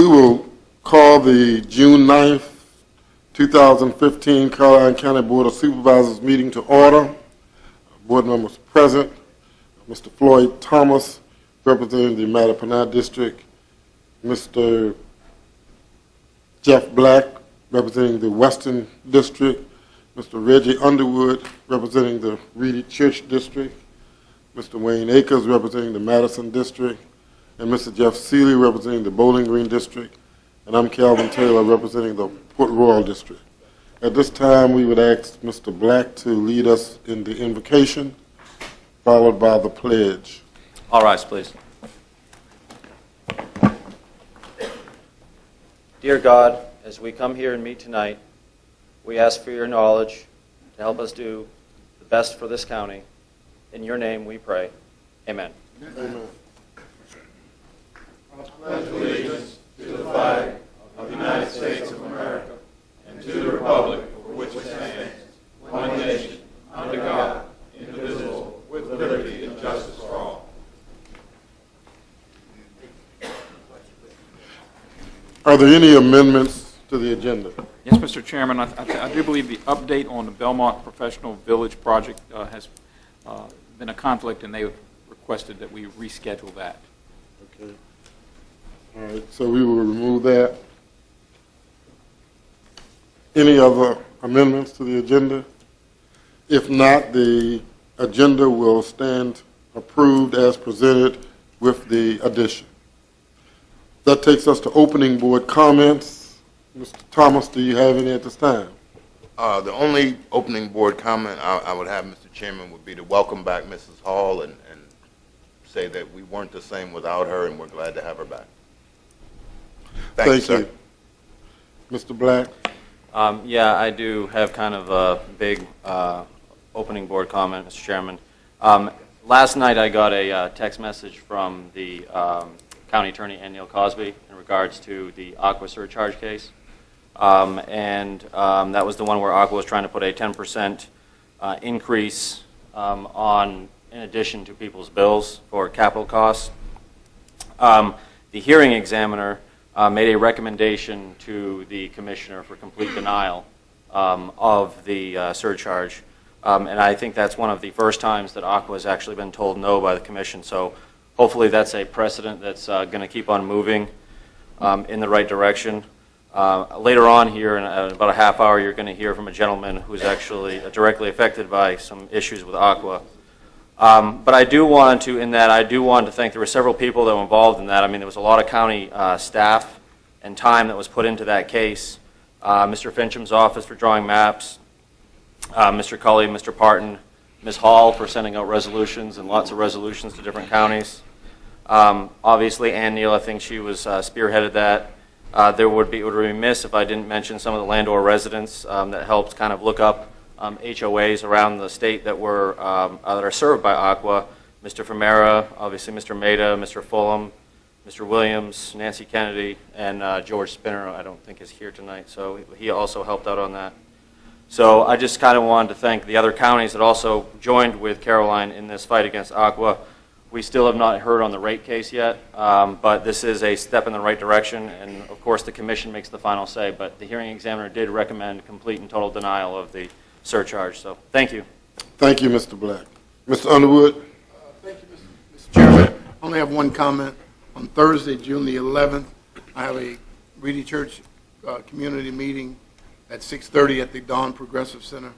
We will call the June 9th, 2015 Caroline County Board of Supervisors meeting to order. Board members present, Mr. Floyd Thomas, representing the Mattapanna District, Mr. Jeff Black, representing the Western District, Mr. Reggie Underwood, representing the Reedy Church District, Mr. Wayne Akers, representing the Madison District, and Mr. Jeff Seeley, representing the Bowling Green District, and I'm Calvin Taylor, representing the Port Royal District. At this time, we would ask Mr. Black to lead us in the invocation, followed by the pledge. All rise, please. Dear God, as we come here and meet tonight, we ask for your knowledge to help us do the best for this county. In your name we pray. Amen. Amen. I pledge allegiance to the flag of the United States of America and to the republic for which it stands, one nation, under God, indivisible, with liberty and justice for all. Are there any amendments to the agenda? Yes, Mr. Chairman, I do believe the update on the Belmont Professional Village project has been a conflict, and they have requested that we reschedule that. Okay. All right, so we will remove that. Any other amendments to the agenda? If not, the agenda will stand approved as presented with the addition. That takes us to opening board comments. Mr. Thomas, do you have any at this time? The only opening board comment I would have, Mr. Chairman, would be to welcome back Mrs. Hall and say that we weren't the same without her, and we're glad to have her back. Thank you, sir. Mr. Black? Yeah, I do have kind of a big opening board comment, Mr. Chairman. Last night I got a text message from the County Attorney Neil Cosby in regards to the Aqua surcharge case. That was the one where Aqua was trying to put a 10% increase on, in addition to people's bills for capital costs. The hearing examiner made a recommendation to the commissioner for complete denial of the surcharge. And I think that's one of the first times that Aqua has actually been told no by the commission. So hopefully that's a precedent that's going to keep on moving in the right direction. Later on here, in about a half hour, you're going to hear from a gentleman who's actually directly affected by some issues with Aqua. But I do want to, thank, there were several people that were involved in that. I mean, there was a lot of county staff and time that was put into that case. Mr. Fincham's office for drawing maps, Mr. Culley, Mr. Parton, Ms. Hall for sending out resolutions and lots of resolutions to different counties. Obviously, Ann Neal, I think she was spearheaded that. It would be remiss if I didn't mention some of the Landor residents that helped kind of look up HOAs around the state that were that are served by Aqua. Mr. Famera, obviously Mr. Maida, Mr. Fulham, Mr. Williams, Nancy Kennedy, and George Spinner, I don't think is here tonight, so he also helped out on that. So I just kind of wanted to thank the other counties that also joined with Caroline in this fight against Aqua. We still have not heard on the rate case yet, but this is a step in the right direction, and of course the commission makes the final say, but the hearing examiner did recommend complete and total denial of the surcharge. So thank you. Thank you, Mr. Black. Mr. Underwood? Thank you, Mr. Chairman. I only have one comment. On Thursday, June the 11th, I have a Reedy Church community meeting at 6:30 at the Dawn Progressive Center.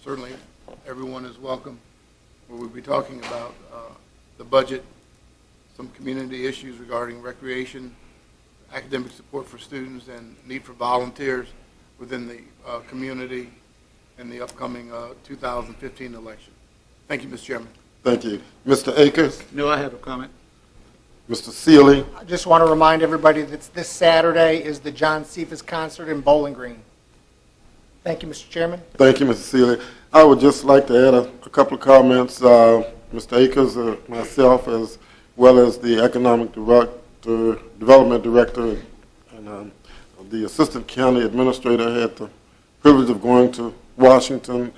Certainly everyone is welcome, where we'll be talking about the budget, some community issues regarding recreation, academic support for students, and need for volunteers within the community in the upcoming 2015 election. Thank you, Mr. Chairman. Thank you. Mr. Akers? No, I have a comment. Mr. Seeley? I just want to remind everybody that this Saturday is the John Cephas concert in Bowling Green. Thank you, Mr. Chairman. Thank you, Mr. Seeley. I would just like to add a couple of comments. Mr. Akers, myself, as well as the Economic Development Director and the Assistant County Administrator, had the privilege of going to Washington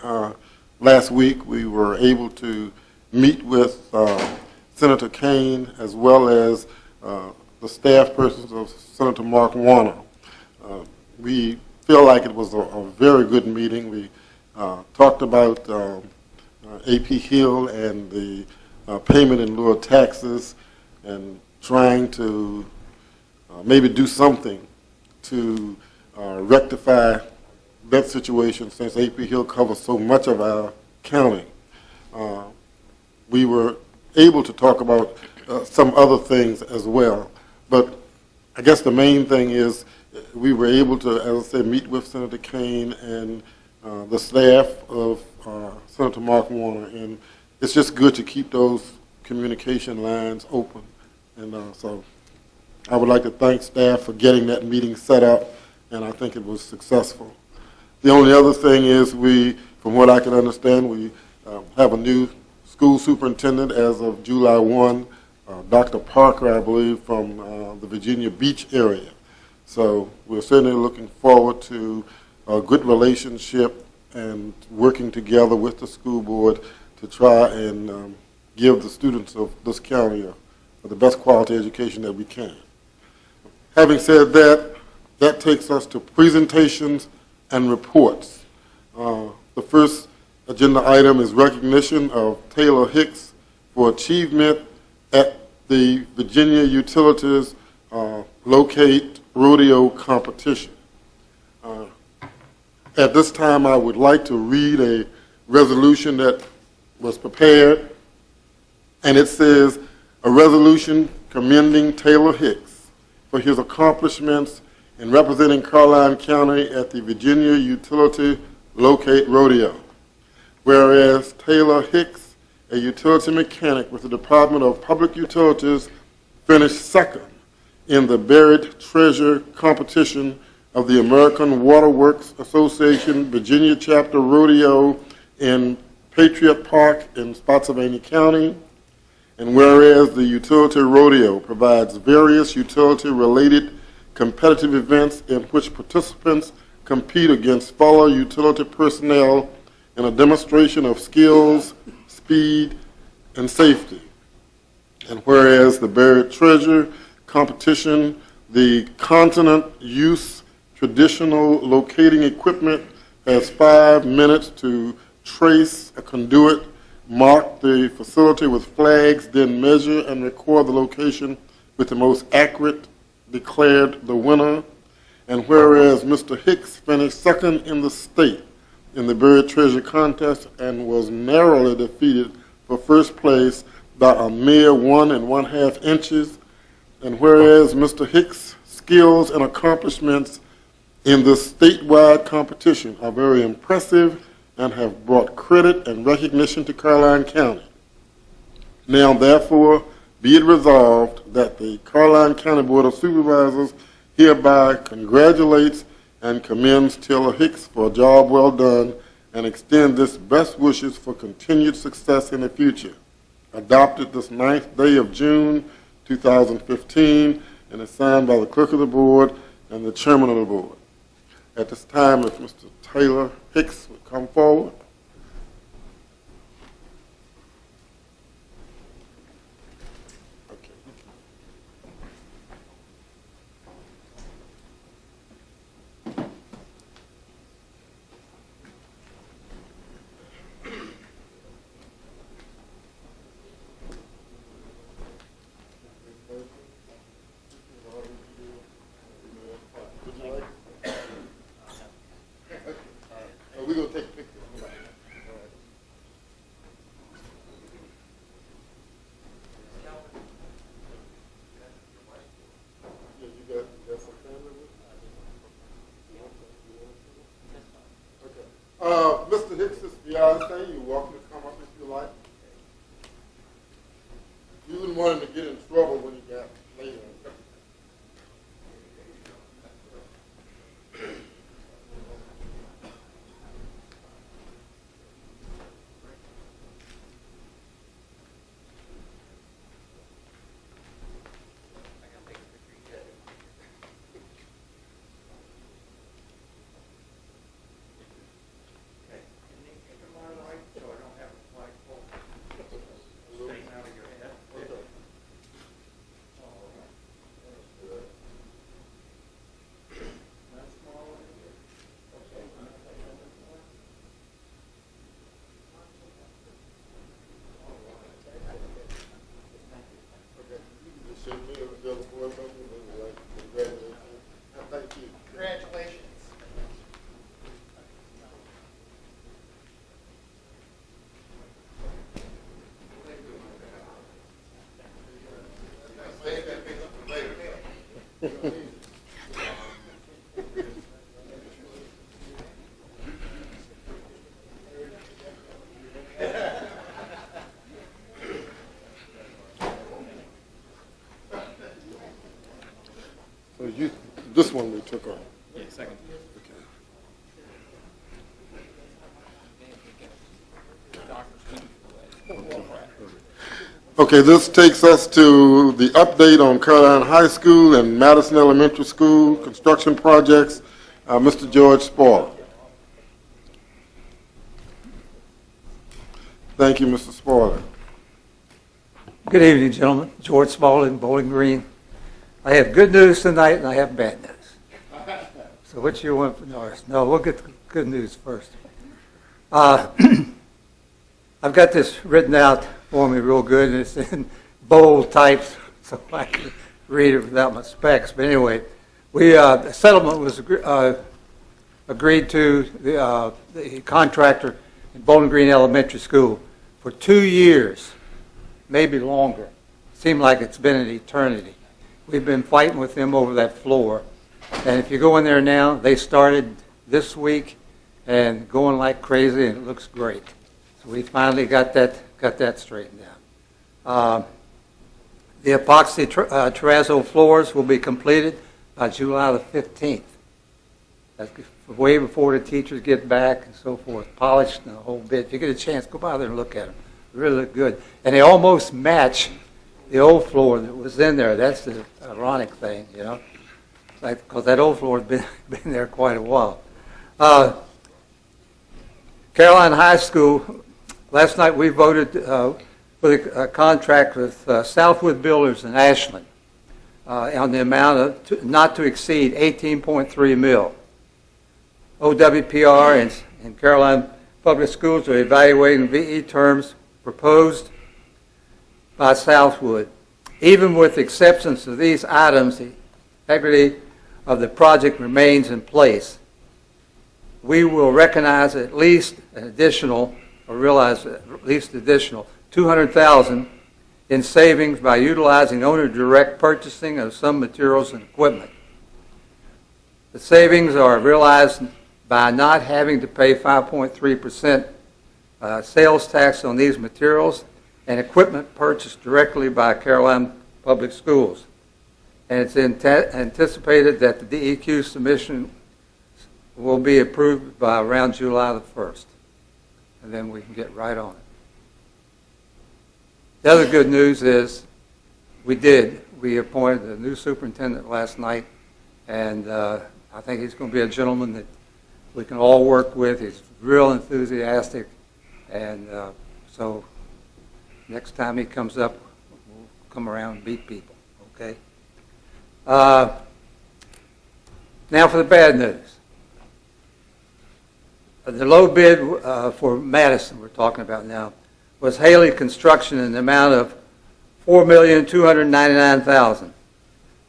last week. We were able to meet with Senator Kane as well as the staff persons of Senator Mark Warner. We feel like it was a very good meeting. We talked about AP Hill and the payment in lieu of taxes and trying to maybe do something to rectify that situation since AP Hill covers so much of our county. We were able to talk about some other things as well, but I guess the main thing is we were able to, as I said, meet with Senator Kane and the staff of Senator Mark Warner, and it's just good to keep those communication lines open. And so I would like to thank staff for getting that meeting set up, and I think it was successful. The only other thing is from what I can understand, we have a new school superintendent as of July 1, Dr. Parker, I believe, from the Virginia Beach area. So we're certainly looking forward to a good relationship and working together with the school board to try and give the students of this county the best quality education that we can. Having said that, that takes us to presentations and reports. The first agenda item is recognition of Taylor Hicks for achievement at the Virginia Utilities Locate Rodeo Competition. At this time, I would like to read a resolution that was prepared, and it says, a resolution commending Taylor Hicks for his accomplishments in representing Caroline County at the Virginia Utility Locate Rodeo. Whereas Taylor Hicks, a utility mechanic with the Department of Public Utilities, finished second in the Buried Treasure competition of the American Water Works Association Virginia Chapter Rodeo in Patriot Park in Spotsylvania County. And whereas the Utility Rodeo provides various utility-related competitive events in which participants compete against fellow utility personnel in a demonstration of skills, speed, and safety. And whereas the Buried Treasure competition, the continent use traditional locating equipment has 5 minutes to trace a conduit, mark the facility with flags, then measure and record the location with the most accurate, declared the winner. And whereas Mr. Hicks finished second in the state in the Buried Treasure contest and was narrowly defeated for first place by a mere 1 1/2 inches. And whereas Mr. Hicks' skills and accomplishments in this statewide competition are very impressive and have brought credit and recognition to Caroline County. Now, therefore, be it resolved that the Caroline County Board of Supervisors hereby congratulates and commends Taylor Hicks for a job well done and extend its best wishes for continued success in the future. Adopted this 9th day of June 2015 and is signed by the clerk of the board and the chairman of the board. At this time, if Mr. Taylor Hicks would come forward. We're going to take pictures. So this one we took off. Yeah, second. Okay, this takes us to the update on Caroline High School and Madison Elementary School construction projects. Mr. George Spoiler. Thank you, Mr. Spoiler. Good evening, gentlemen. George Spaulding, Bowling Green. I have good news tonight, and I have bad news. So which you want first? No, we'll get the good news first. I've got this written out for me real good, and it's in bold types, so I can read it without my specs. But anyway, the settlement was agreed to the contractor in Bowling Green Elementary School for 2 years, maybe longer. Seemed like it's been an eternity. We've been fighting with them over that floor. And if you go in there now, they started this week and going like crazy, and it looks great. So we finally got that straightened out. The epoxy terrazzo floors will be completed by July the 15th. That's way before the teachers get back and so forth. Polished and a whole bit. If you get a chance, go by there and look at them. They really look good. And they almost match the old floor that was in there. That's the ironic thing, you know, because that old floor has been there quite a while. Caroline High School, last night we voted for a contract with Southwood Builders in Ashland on the amount of not to exceed $18.3 million. OWPR and Caroline Public Schools are evaluating VE terms proposed by Southwood. Even with acceptance of these items, the integrity of the project remains in place. We will recognize at least additional $200,000 in savings by utilizing owner direct purchasing of some materials and equipment. The savings are realized by not having to pay 5.3% sales tax on these materials and equipment purchased directly by Caroline Public Schools. And it's anticipated that the DEQ submission will be approved by around July the 1st. And then we can get right on it. The other good news is we appointed a new superintendent last night, and I think he's going to be a gentleman that we can all work with. He's real enthusiastic, and so next time he comes up, we'll come around and beat people, okay? Now for the bad news. The low bid for Madison, we're talking about now, was Haley Construction in the amount of $4,299,000.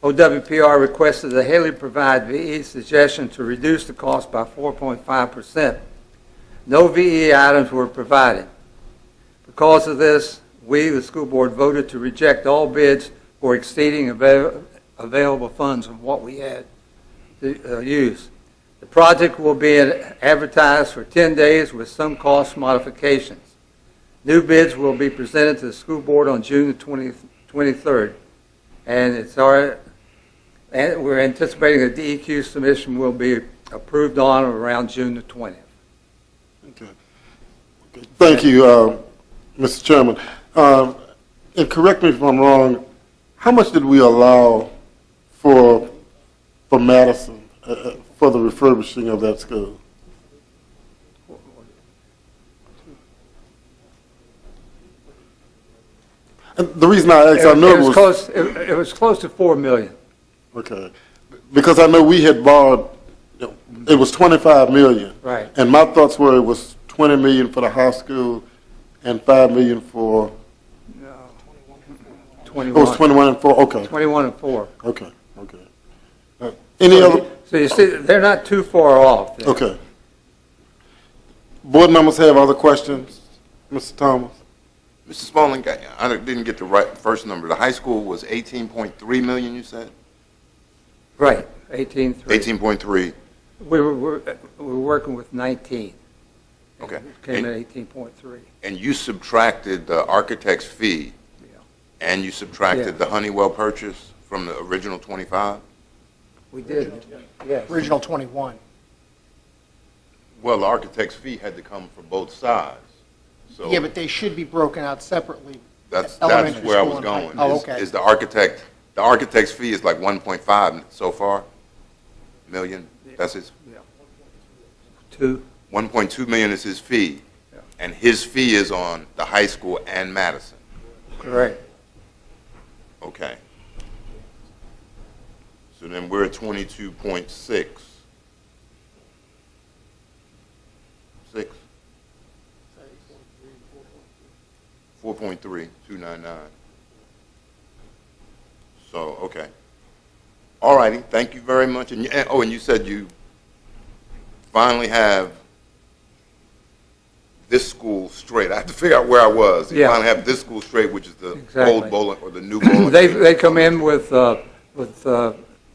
OWPR requested that Haley provide VE suggestion to reduce the cost by 4.5%. No VE items were provided. Because of this, we, the school board, voted to reject all bids for exceeding available funds of what we had to use. The project will be advertised for 10 days with some cost modifications. New bids will be presented to the school board on June the 23rd, and we're anticipating a DEQ submission will be approved on or around June the 20th. Okay. Thank you, Mr. Chairman. And correct me if I'm wrong, how much did we allow for Madison for the refurbishing of that school? And the reason I asked, I know it was close to $4 million. Okay, because I know we had borrowed, it was $25 million. Right. And my thoughts were it was $20 million for the high school and $5 million for. No, It 21. was 21 and 4. Okay. 21 and 4. Okay. Any other? So you see, they're not too far off. There. Okay. Board members have other questions, Mr. Thomas? Mr. Spaulding, I didn't get the right first number. The high school was 18.3 million, you said? Right, 18.3. 18.3, We were working with 19. okay. It came at 18.3. And you subtracted the architect's fee, Yeah. and you subtracted Yeah. the Honeywell purchase from the original 25? We did, yes. Original 21. Well, the architect's fee had to come from both sides, so Yeah, but they should be broken out separately. that's elementary where I school was and high- going. Oh, Is- okay. Is the architect's fee is like 1.5 so far, million? That's his, 2. 1.2 million is his fee, Yeah. and his fee is on the high school and Madison. Correct. Okay. So then we're at 22.6. 6? 4.3, 299. So, okay. All righty, thank you very much. And you said you finally have this school straight. I have to figure out where I was. You Yeah. finally have this school straight, which is the Exactly. old bowling, or the new bowling. They come in with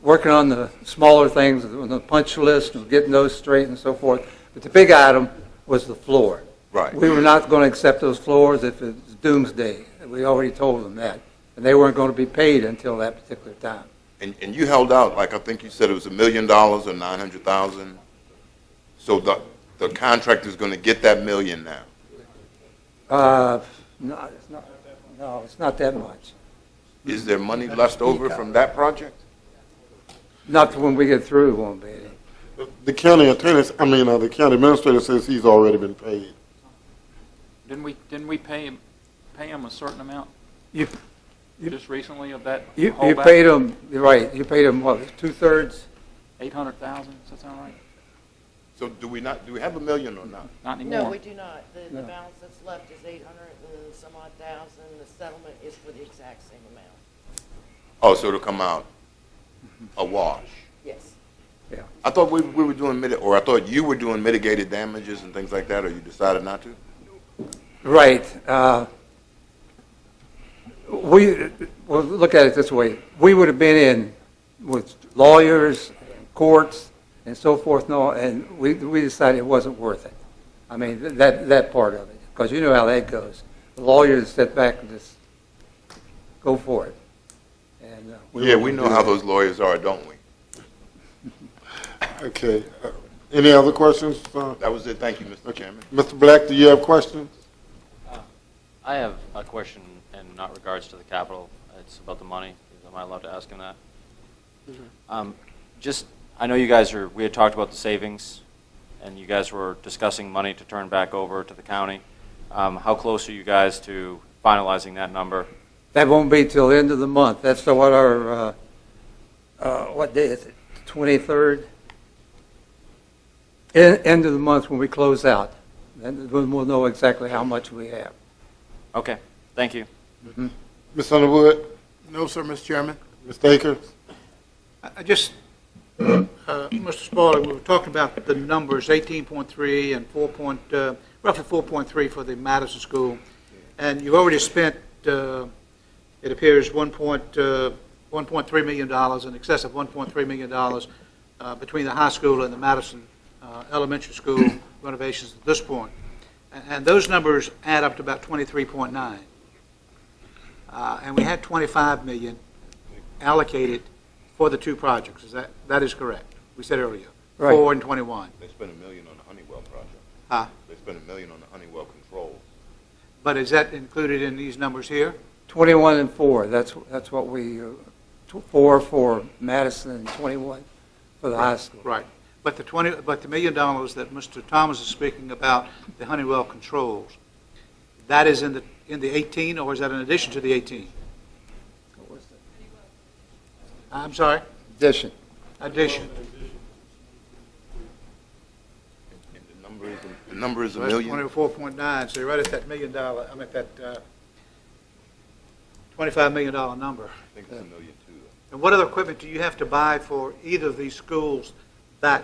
working on the smaller things, on the punch list, and getting those straight and so forth. But the big item was the floor. Right. We were not going to accept those floors if it was doomsday. We already told them that. And they weren't going to be paid until that particular time. And you held out, like, I think you said it was $1 million or 900,000. So the contractor's going to get that million now. No, it's not that much. Is there money left over from that project? Not when we get through, it won't be any. The county attorney, the county administrator says he's already been paid. Didn't we pay him a certain amount You just recently of that You holdback? paid them, you're right, you paid them, what, 2/3? 800,000, does that sound right? So do we have $1 million or not? Not anymore. No, we do not. The No. balance that's left is 800 and some odd thousand. The settlement is for the exact same amount. Oh, so it'll come out a wash. Yes. I thought we were doing, or I thought you were doing mitigated damages and things like that, or you decided not to? Right. Well, look at it this way. We would have been in with lawyers, courts, and so forth, and we decided it wasn't worth it. I mean, that part of it, because you know how that goes. The lawyers sit back and just go for it. And Yeah, we know how those lawyers are, don't we? Okay. Any other questions? That was it. Thank you, Mr. Chairman. Mr. Black, do you have questions? I have a question in not regards to the capital. It's about the money. Am I allowed to ask him that? I know you guys we had talked about the savings, and you guys were discussing money to turn back over to the county. How close are you guys to finalizing that number? That won't be till the end of the month. That's what our, what day is it, 23rd? End of the month when we close out. Then we'll know exactly how much we have. Okay, thank you. Ms. Underwood? No, sir, Mr. Chairman. Mr. Akers? I just, Mr. Spaulding, we were talking about the numbers, 18.3 and roughly 4.3 for the Madison School. And you've already spent, it appears, $1.3 million, in excess of $1.3 million between the high school and the Madison elementary school renovations at this point. And those numbers add up to about 23.9. And we had 25 million allocated for the two projects. That is correct? We said earlier, Right. 4 and 21. They spent $1 million on the Honeywell project. Huh? They spent $1 million on the Honeywell controls. But is that included in these numbers here? 21 and 4, that's what we, 4 for Madison and 21 for the high school. Right. But the $1 million that Mr. Thomas is speaking about, the Honeywell controls, that is in the 18, or is that in addition to the 18? I'm sorry? Addition. Addition. And the number is $1 So that's million? 24.9, so you're right at that $1 million, I'm at that $25 million number. I think it's $1 million too. And what other equipment do you have to buy for either of these schools that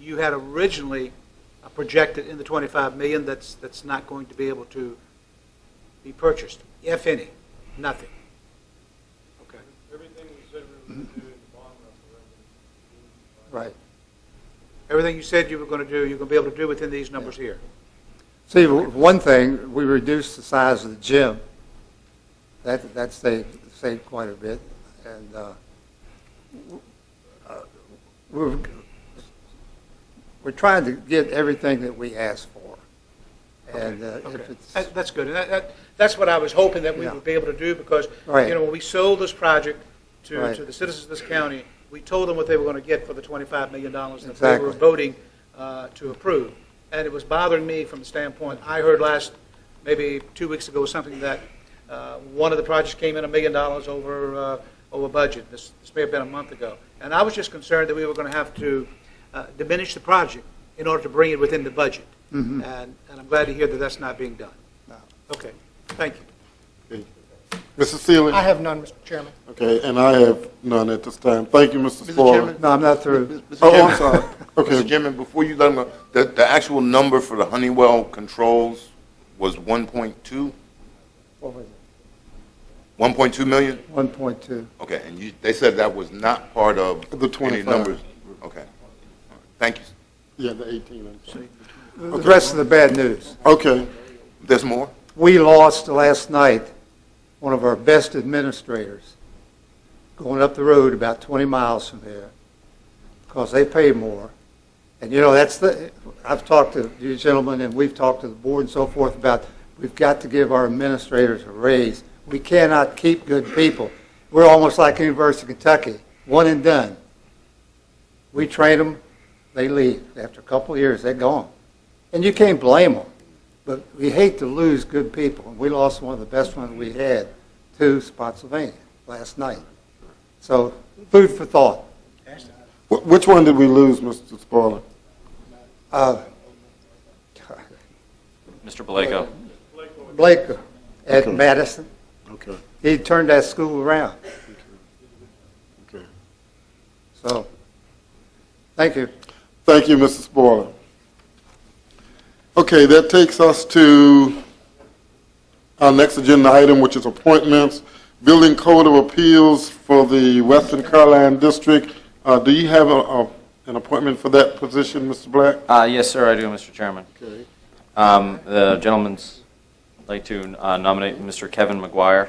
you had originally projected in the 25 million that's not going to be able to be purchased, if any? Nothing. Okay. Everything we said we were going to do in the bond referendum Right. Everything you said you were going to do, you're going to be able to do within these numbers here. See, one thing, we reduced the size of the gym. That saved quite a bit. And we're trying to get everything that we asked for. And if it's... That's good. And that's what I was hoping that we Yeah. would be able to do, because, Right. when we sold this project to Right. the citizens of this county, we told them what they were going to get for the $25 million that they Exactly. were voting to approve. And it was bothering me from the standpoint, I heard maybe 2 weeks ago or something, that one of the projects came in $1 million over budget. This may have been a month ago. And I was just concerned that we were going to have to diminish the project in order to bring it within the budget. Mhm. And I'm glad to hear that that's not being done. No. Okay, thank you. Okay. Mrs. Sealy? I have none, Mr. Chairman. Okay, and I have none at this time. Thank you, Mr. Mr. Spoiler. Chairman? No, I'm not through. Mr. Oh, Chairman. I'm sorry. Okay. Mr. Chairman, before you let him go, the actual number for the Honeywell controls was 1.2? What was it? 1.2 million? 1.2. Okay, and they said that was not part of The any 25. numbers? Okay. All right. Thank you. Yeah, the 18. I'm sorry. The rest of the bad news. Okay. There's more? We lost last night one of our best administrators going up the road about 20 miles from here because they pay more. And, I've talked to you gentlemen, and we've talked to the board and so forth about we've got to give our administrators a raise. We cannot keep good people. We're almost like University of Kentucky, one and done. We train them, they leave. After a couple of years, they're gone. And you can't blame them. But we hate to lose good people. And we lost one of the best ones we had to Spotsylvania last night. So, food for thought. Which one did we lose, Mr. Spoiler? Mr. Blako. Blake at Okay. Madison. Okay. He turned that school around. Okay. So, thank you. Thank you, Mr. Spoiler. Okay, that takes us to our next agenda item, which is appointments. Building Code of Appeals for the Western Carolina District. Do you have an appointment for that position, Mr. Black? Yes, sir, I do, Mr. Chairman. Okay. The gentleman's like to nominate Mr. Kevin McGuire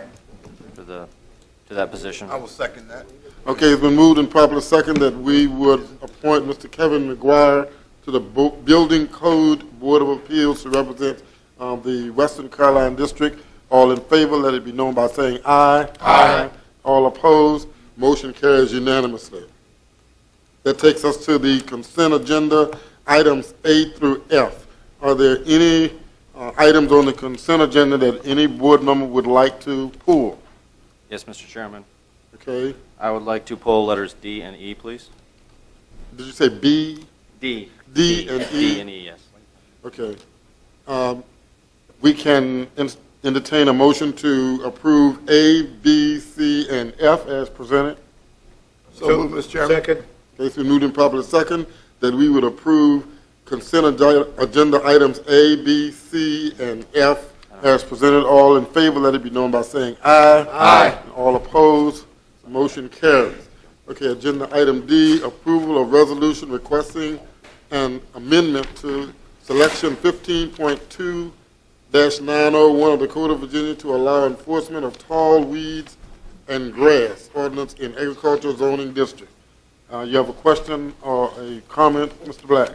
to that position. I will second that. Okay, it's been moved and properly second that we would appoint Mr. Kevin McGuire to the Building Code Board of Appeals to represent the Western Carolina District. All in favor, let it be known by saying aye. Aye. All opposed, motion carries unanimously. That takes us to the consent agenda, items A through F. Are there any items on the consent agenda that any board member would like to pull? Yes, Mr. Chairman. Okay. I would like to pull letters D and E, please. Did you say B? D. D and E? D and E, yes. Okay. We can entertain a motion to approve A, B, C, and F as presented. So moved, Mr. Chairman. Second. Okay, so moved and properly second that we would approve consent agenda items A, B, C, and F as presented. All in favor, let it be known by saying aye. Aye. All opposed, motion carries. Okay, agenda item D, approval of resolution requesting an amendment to Selection 15.2-901 of the Code of Virginia to allow enforcement of tall weeds and grass ordinance in agricultural zoning district. You have a question or a comment, Mr. Black?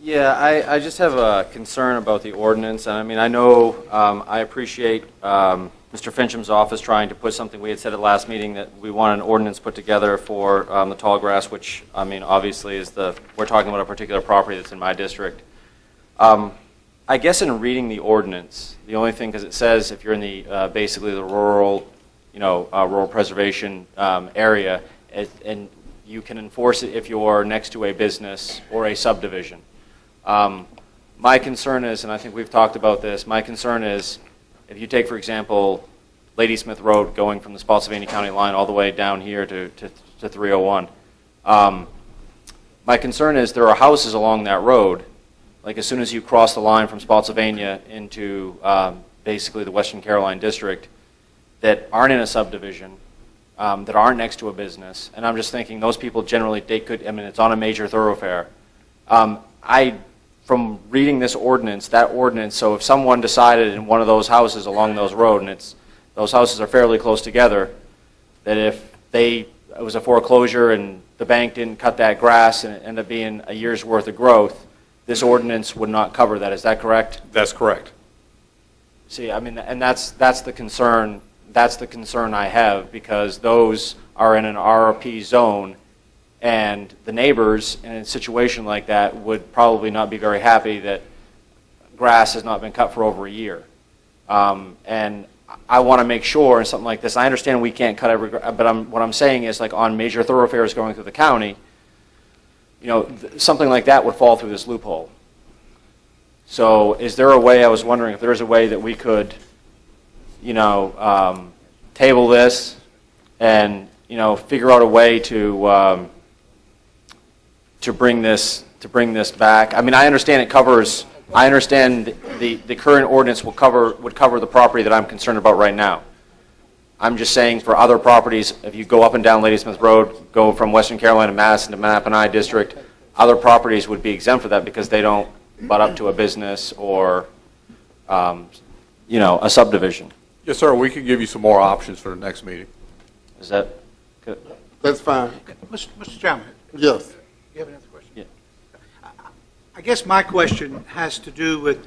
Yeah, I just have a concern about the ordinance, and I mean, I know, I appreciate Mr. Fincham's office trying to put something, we had said at last meeting that we want an ordinance put together for the tall grass, which, I mean, obviously is we're talking about a particular property that's in my district. I guess in reading the ordinance, the only thing, because it says if you're in the, basically the rural, rural preservation area, and you can enforce it if you're next to a business or a subdivision. My concern is, and I think we've talked about this, my concern is if you take, for example, Ladysmith Road going from the Spotsylvania County line all the way down here to 301. My concern is there are houses along that road, like as soon as you cross the line from Spotsylvania into basically the Western Carolina District, that aren't in a subdivision, that aren't next to a business, and I'm just thinking those people generally, they could, I mean, it's on a major thoroughfare. From reading this ordinance, so if someone decided in one of those houses along those road, and those houses are fairly close together, that if it was a foreclosure and the bank didn't cut that grass and it ended up being a year's worth of growth, this ordinance would not cover that. Is that correct? That's correct. See, I mean, and that's the concern. That's the concern I have, because those are in an RRP zone, and the neighbors in a situation like that would probably not be very happy that grass has not been cut for over a year. And I want to make sure in something like this, I understand we can't cut every, but what I'm saying is, like, on major thoroughfares going through the county, you know, something like that would fall through this loophole. So is there a way, I was wondering if there's a way that we could, you know, table this and, you know, figure out a way to bring this back. I mean, I understand it covers, I understand the current ordinance would cover the property that I'm concerned about right now. I'm just saying for other properties, if you go up and down Ladysmith Road, go from Western Carolina, Madison to Mappapani District, other properties would be exempt for that because they don't butt up to a business or, you know, a subdivision. Yes, sir, we could give you some more options for the next meeting. Is that good? That's fine. Mr. Chairman, Yes. you have another question? Yeah. I guess my question has to do with,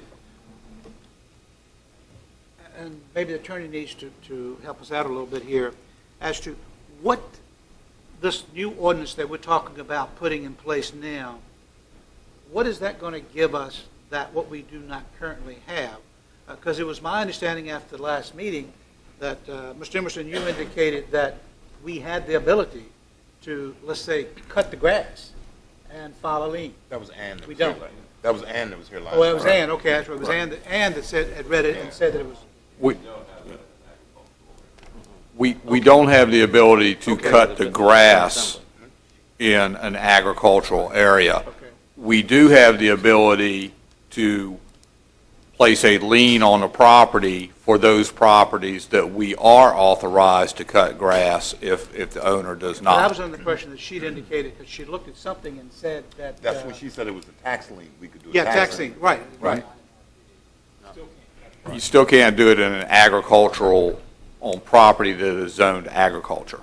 and maybe the attorney needs to help us out a little bit here, as to what this new ordinance that we're talking about putting in place now, what is that going to give us that what we do not currently have? Because it was my understanding after the last meeting that, Mr. Emerson, you indicated that we had the ability to, let's say, cut the grass and file a lien. That was Ann. We don't. That was Ann that was here last. Oh, that was time. Ann, okay, that's right. It was Ann that said, had read it and said that it was, We don't have the ability to Okay. cut the grass in an agricultural area. okay. We do have the ability to place a lien on the property for those properties that we are authorized to cut grass if the owner does But I was not. under the impression that she'd indicated, because she looked at something and said that. That's what she said, it was a tax lien. We could do a Yeah, tax tax lien, right. You still can't do it in an agricultural, on property that is zoned agriculture,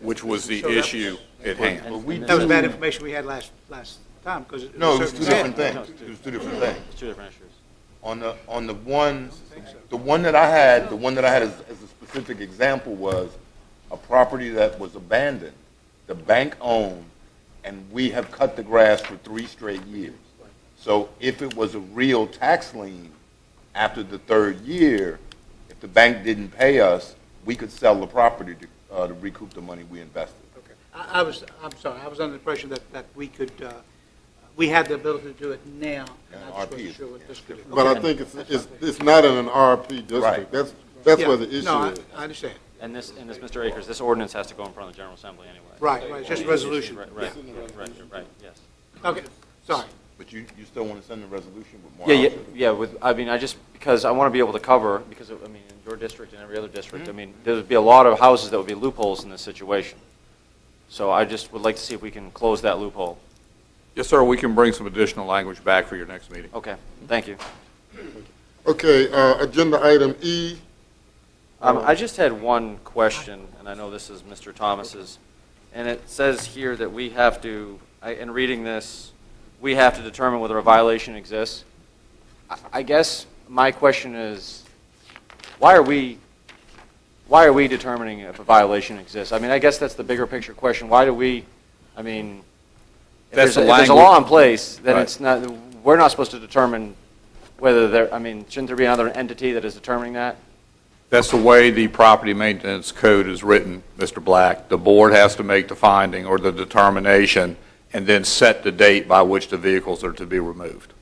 which was the So that was- issue at hand. But we That was do- bad information we had last time, because it No, it was was two certainly different said. things. It was two different things. It's two different issues. On the one that I had, as a specific example was a property that was abandoned, the bank owned, and we have cut the grass for 3 straight years. So if it was a real tax lien, after the 3rd year, if the bank didn't pay us, we could sell the property to recoup the money we invested. Okay. I'm sorry, I was under the impression that we could, we had the ability to do it now. And I just RP wasn't is- sure what this could do. But I Okay. think it's not in an RP district. Right. That's Yeah, where the issue no, is. I understand. And this, Mr. Akers, this ordinance has to go in front of the General Assembly anyway. Right, it's just a resolution. Right, yes. Okay, sorry. But you still want to send the resolution with more Yeah, options? I mean, because I want to be able to cover, because, I mean, in your district and every other district, I mean, there would be a lot of houses that would be loopholes in this situation. So I just would like to see if we can close that loophole. Yes, sir, we can bring some additional language back for your next meeting. Okay, thank you. Okay, agenda item E. I just had one question, and I know this is Mr. Thomas's, and it says here that we have to, in reading this, we have to determine whether a violation exists. I guess my question is, why are we determining if a violation exists? I mean, I guess that's the bigger picture question. Why do we, I mean, if That's there's the if there's a language. law in place, then Right. it's not, we're not supposed to determine whether there, I mean, shouldn't there be another entity that is determining that? That's the way the property maintenance code is written, Mr. Black. The board has to make the finding or the determination and then set the date by which the vehicles are to be removed,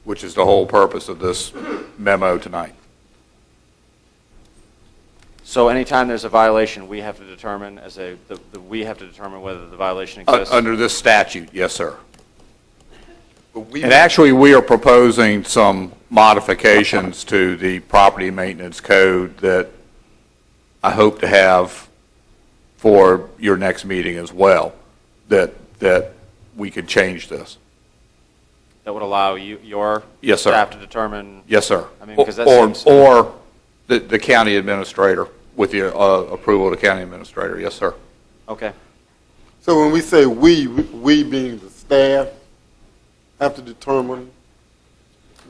which is the whole purpose of this memo tonight. So anytime there's a violation, we have to determine we have to determine whether the violation exists? Under this statute, yes, sir. But we And actually, we are proposing some modifications to the property maintenance code that I hope to have for your next meeting as well, that we could change this. That would allow your Yes, sir. staff to determine? Yes, sir. I mean, because that Or- seems- Or the county administrator, with the approval of the county administrator, yes, sir. Okay. So when we say we being the staff, have to determine,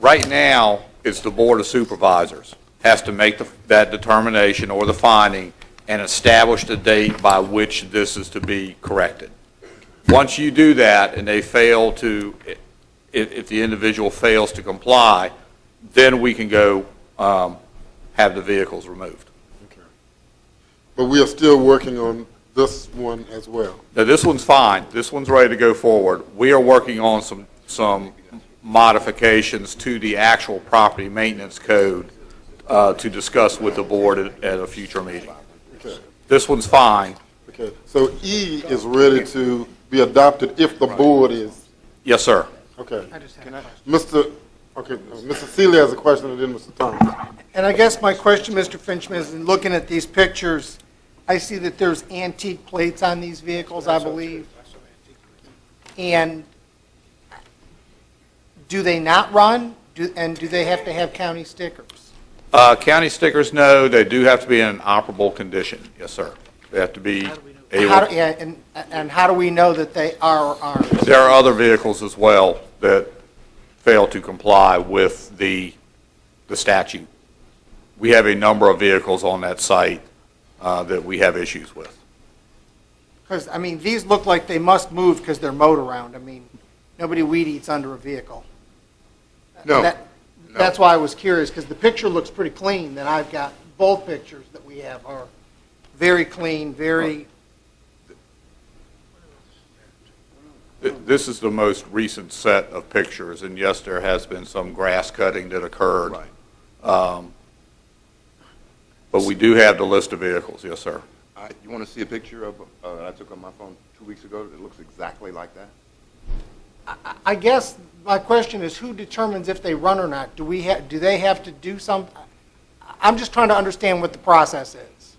Right now, it's the Board of Supervisors has to make that determination or the finding and establish the date by which this is to be corrected. Once you do that and they fail to, if the individual fails to comply, then we can go have the vehicles removed. but we are still working on this one as well. Now, this one's fine. This one's ready to go forward. We are working on some modifications to the actual property maintenance code to discuss with the board at a future meeting. Okay. This one's fine. Okay, so E is ready to be adopted if the board is, Yes, sir. okay. Mr. Seeley has a question, and then Mr. Thomas. And I guess my question, Mr. Finchman, is in looking at these pictures, I see that there's antique plates on these vehicles, I believe. And do they not run? And do they have to have county stickers? County stickers, no, they do have to be in an operable condition. Yes, sir. They have to be able. Yeah, and how do we know that they are or aren't? There are other vehicles as well that fail to comply with the statute. We have a number of vehicles on that site that we have issues with. Because, I mean, these look like they must move because they're mowed around. I mean, nobody weed eats under a vehicle. No. That's why I was curious, because the picture looks pretty clean that I've got. Both pictures that we have are very clean, very, This is the most recent set of pictures, and yes, there has been some grass cutting that occurred. Right. But we do have the list of vehicles, yes, sir. You want to see a picture of that I took on my phone 2 weeks ago that looks exactly like that? I guess my question is, who determines if they run or not? Do they have to do some? I'm just trying to understand what the process is.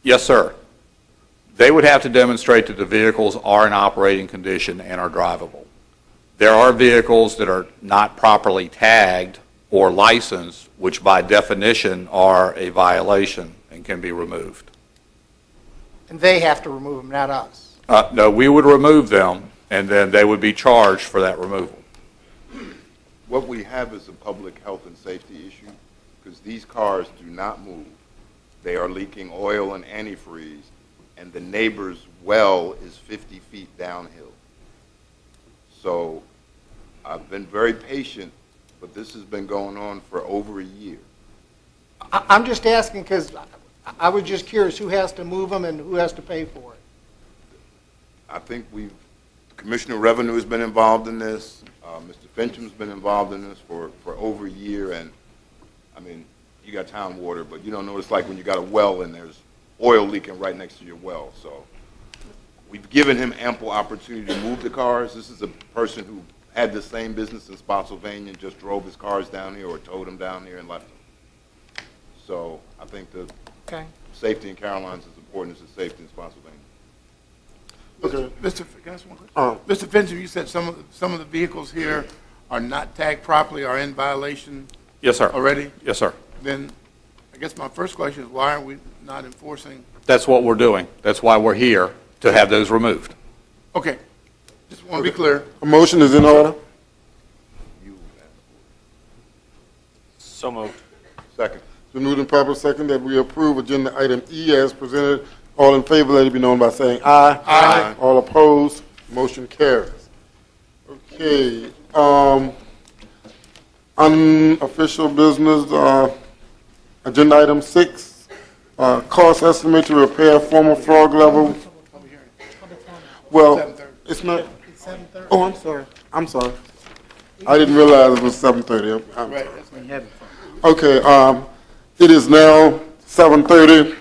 Yes, sir. They would have to demonstrate that the vehicles are in operating condition and are drivable. There are vehicles that are not properly tagged or licensed, which by definition are a violation and can be removed. And they have to remove them, not us. No, we would remove them, and then they would be charged for that removal. What we have is a public health and safety issue, because these cars do not move. They are leaking oil and antifreeze, and the neighbor's well is 50 feet downhill. So I've been very patient, but this has been going on for over a year. I'm just asking because I was just curious who has to move them and who has to pay for it. I think Commissioner of Revenue has been involved in this. Mr. Fincham's been involved in this for over a year, and I mean, you got town water, but you don't know what it's like when you got a well and there's oil leaking right next to your well. So we've given him ample opportunity to move the cars. This is a person who had the same business in Spotsylvania and just drove his cars down here or towed them down here and left them. So I think the safety in Caroline's is important as the safety in Spotsylvania. Okay. Can I ask one question? Mr. Fincham, you said some of the vehicles here are not tagged properly, are in violation Yes, sir. already? Yes, sir. Then I guess my first question is, why are we not enforcing? That's what we're doing. That's why we're here, to have those removed. Okay, just want to be clear. A motion is in order. So moved. Second. It's been moved and proper second that we approve agenda item E as presented. All in favor, let it be known by saying aye. Aye. All opposed, motion carries. Okay, unofficial business, agenda item 6, cost estimate to repair former frog level. Well, it's not, oh, I'm sorry. I didn't realize it was 7:30. I'm sorry. Okay, it is now 7:30.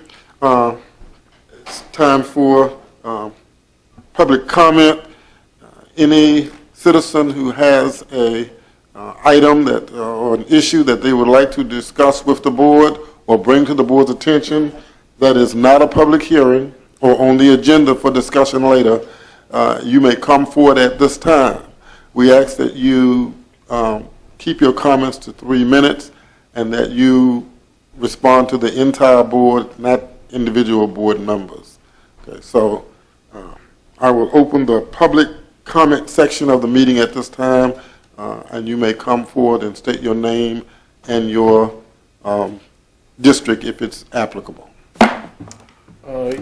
It's time for public comment. Any citizen who has a item that or an issue that they would like to discuss with the board or bring to the board's attention that is not a public hearing or on the agenda for discussion later, you may come forward at this time. We ask that you keep your comments to 3 minutes and that you respond to the entire board, not individual board members. Okay, so I will open the public comment section of the meeting at this time, and you may come forward and state your name and your district if it's applicable.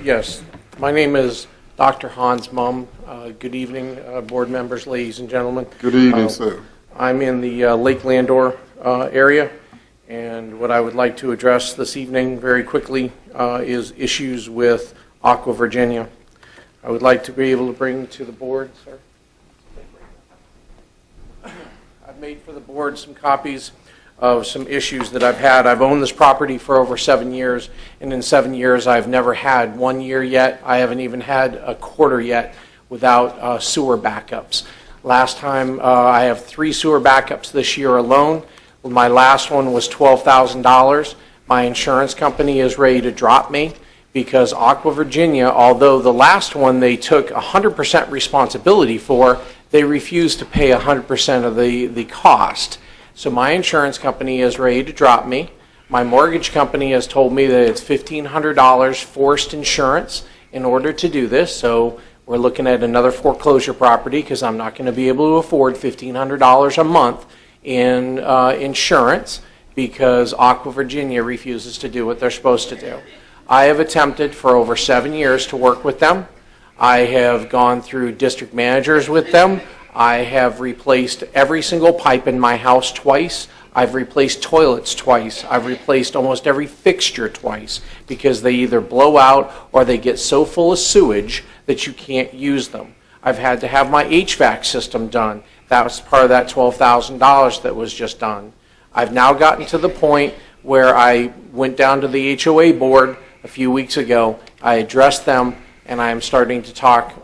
Yes, my name is Dr. Hans Mumm. Good evening, board members, ladies and gentlemen. Good evening, sir. I'm in the Lake Landor area, and what I would like to address this evening very quickly is issues with Aqua Virginia. I would like to be able to bring to the board, sir. I've made for the board some copies of some issues that I've had. I've owned this property for over 7 years, and in 7 years I've never had 1 year yet. I haven't even had a quarter yet without sewer backups. Last time I have 3 sewer backups this year alone. My last one was $12,000. My insurance company is ready to drop me because Aqua Virginia, although the last one they took 100% responsibility for, they refused to pay 100% of the cost. So my insurance company is ready to drop me. My mortgage company has told me that it's $1,500 forced insurance in order to do this. So we're looking at another foreclosure property because I'm not going to be able to afford $1,500 a month in insurance because Aqua Virginia refuses to do what they're supposed to do. I have attempted for over 7 years to work with them. I have gone through district managers with them. I have replaced every single pipe in my house twice. I've replaced toilets twice. I've replaced almost every fixture twice because they either blow out or they get so full of sewage that you can't use them. I've had to have my HVAC system done. That was part of that $12,000 that was just done. I've now gotten to the point where I went down to the HOA board a few weeks ago. I addressed them, and I am starting to talk,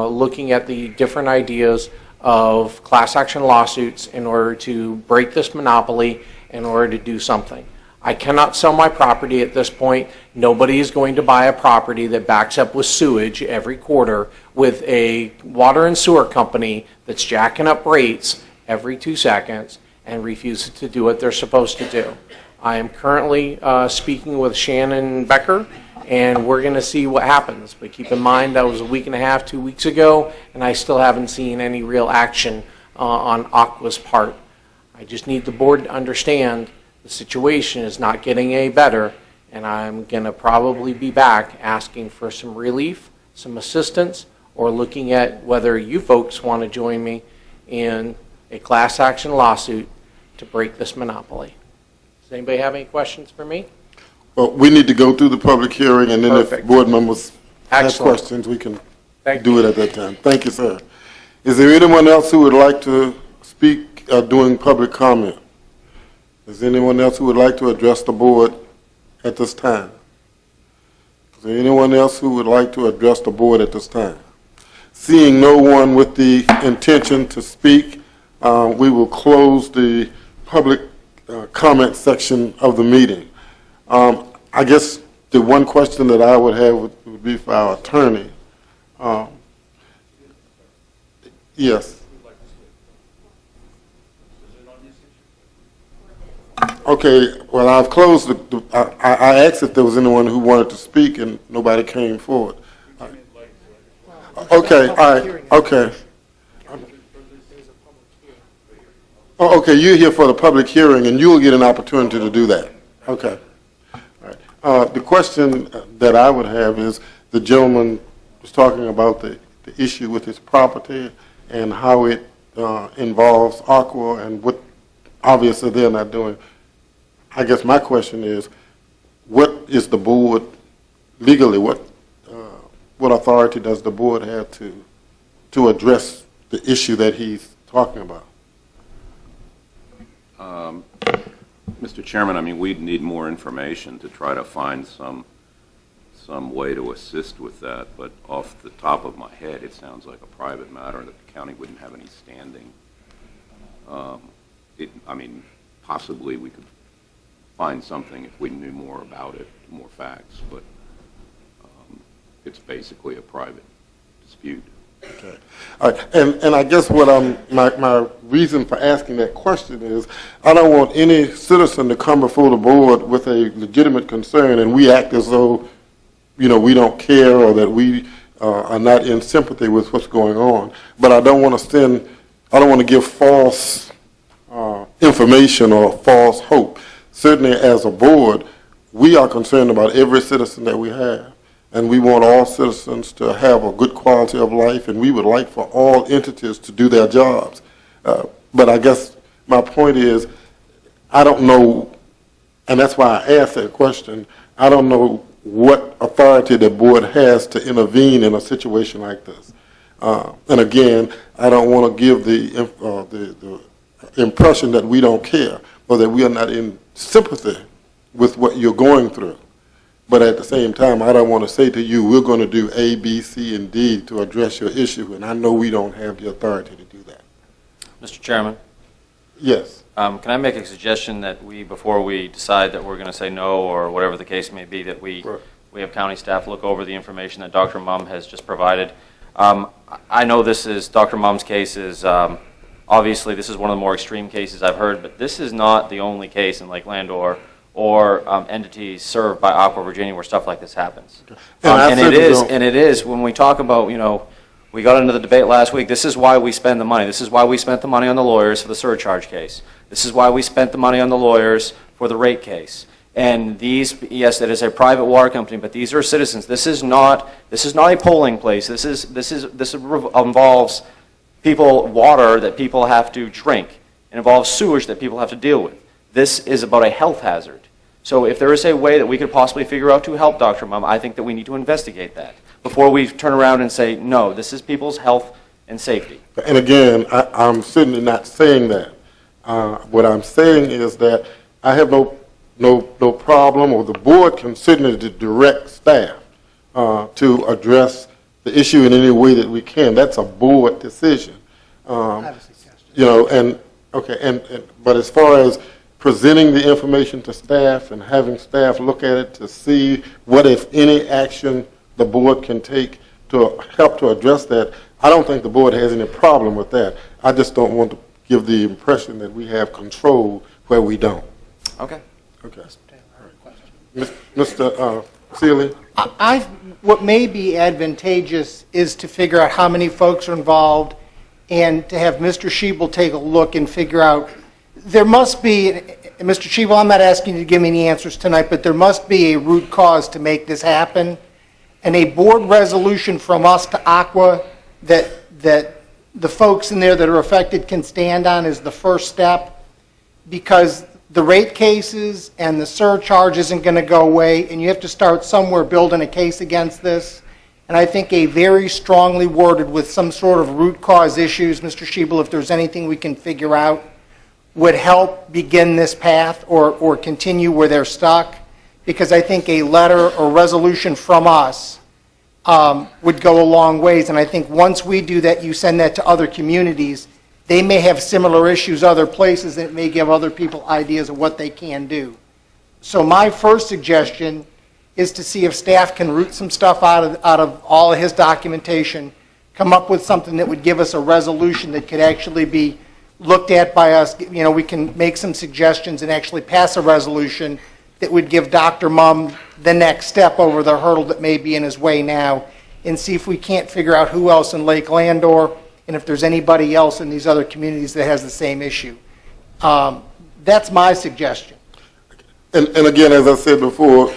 looking at the different ideas of class action lawsuits in order to break this monopoly, in order to do something. I cannot sell my property at this point. Nobody is going to buy a property that backs up with sewage every quarter with a water and sewer company that's jacking up rates every 2 seconds and refuses to do what they're supposed to do. I am currently speaking with Shannon Becker, and we're going to see what happens. But keep in mind, that was a week and a half, 2 weeks ago, and I still haven't seen any real action on Aqua's part. I just need the board to understand the situation is not getting any better, and I'm going to probably be back asking for some relief, some assistance, or looking at whether you folks want to join me in a class action lawsuit to break this monopoly. Does anybody have any questions for me? Well, we need to go through the public hearing, and then Perfect. if board members have Excellent. questions, we can Thank do you. it at that time. Thank you, sir. Is there anyone else who would like to speak during public comment? Is there anyone else who would like to address the board at this time? Is there anyone else who would like to address the board at this time? Seeing no one with the intention to speak, we will close the public comment section of the meeting. I guess the one question that I would have would be for our attorney. Yes. Okay, well, I've closed I asked if there was anyone who wanted to speak, and nobody came forward. Okay, all right, okay. Oh, okay, you're here for the public hearing, and you will get an opportunity to do that. Okay. All right. The question that I would have is, the gentleman was talking about the issue with his property and how it involves Aqua and what obviously they're not doing. I guess my question is, what is the board legally, what authority does the board have to address the issue that he's talking about? Mr. Chairman, I mean, we'd need more information to try to find some way to assist with that, but off the top of my head, it sounds like a private matter that the county wouldn't have any standing. I mean, possibly we could find something if we knew more about it, more facts, but it's basically a private dispute. Okay. All right. And I guess what my reason for asking that question is, I don't want any citizen to come before the board with a legitimate concern and we act as though, we don't care or that we are not in sympathy with what's going on. But I don't want to give false information or false hope. Certainly as a board, we are concerned about every citizen that we have. And we want all citizens to have a good quality of life, and we would like for all entities to do their jobs. But I guess my point is, I don't know, and that's why I asked that question, I don't know what authority the board has to intervene in a situation like this. And again, I don't want to give the impression that we don't care or that we are not in sympathy with what you're going through. But at the same time, I don't want to say to you, we're going to do A, B, C, and D to address your issue, and I know we don't have the authority to do that. Mr. Chairman, Yes. can I make a suggestion that before we decide that we're going to say no or whatever the case may be, that we have county staff look over the information that Dr. Mumm has just provided? I know Dr. Mumm's case is, obviously this is one of the more extreme cases I've heard, but this is not the only case in Lake Landor or entities served by Aqua Virginia where stuff like this happens. And it is, when we talk about, we got into the debate last week, this is why we spend the money. This is why we spent the money on the lawyers for the surcharge case. This is why we spent the money on the lawyers for the rate case. And yes, it is a private water company, but these are citizens. This is not a polling place. This involves water that people have to drink. It involves sewage that people have to deal with. This is about a health hazard. So if there is a way that we could possibly figure out to help Dr. Mumm, I think that we need to investigate that before we turn around and say, no, this is people's health and safety. And again, I'm certainly not saying that. What I'm saying is that I have no problem, or the board can certainly direct staff to address the issue in any way that we can. That's a board decision. I have a suggestion. But as far as presenting the information to staff and having staff look at it to see what, if any, action the board can take to help to address that, I don't think the board has any problem with that. I just don't want to give the impression that we have control where we don't. Okay. Okay. Mr. Seeley? What may be advantageous is to figure out how many folks are involved and to have Mr. Schiebel take a look and figure out, there must be, and Mr. Schiebel, I'm not asking you to give me any answers tonight, but there must be a root cause to make this happen. And a board resolution from us to Aqua that the folks in there that are affected can stand on is the first step, because the rate cases and the surcharge isn't going to go away, and you have to start somewhere building a case against this. And I think a very strongly worded with some sort of root cause issues, Mr. Schiebel, if there's anything we can figure out, would help begin this path or continue where they're stuck. Because I think a letter or resolution from us would go a long ways. And I think once we do that, you send that to other communities, they may have similar issues other places, and it may give other people ideas of what they can do. So my first suggestion is to see if staff can root some stuff out of all of his documentation, come up with something that would give us a resolution that could actually be looked at by us. We can make some suggestions and actually pass a resolution that would give Dr. Mumm the next step over the hurdle that may be in his way now, and see if we can't figure out who else in Lake Landor and if there's anybody else in these other communities that has the same issue. That's my suggestion. And again, as I said before,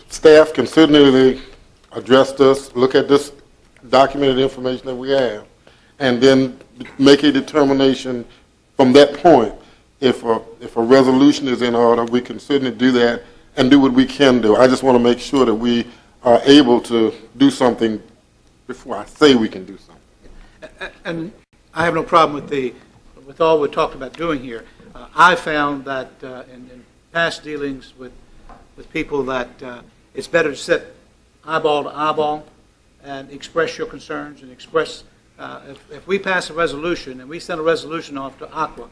staff can certainly address this, look at this documented information that we have, and then make a determination from that point. If a resolution is in order, we can certainly do that and do what we can do. I just want to make sure that we are able to do something before I say we can do something. And I have no problem with all we're talking about doing here. I found that in past dealings with people that it's better to sit eyeball to eyeball and express your concerns and express, if we pass a resolution and we send a resolution off to Aqua,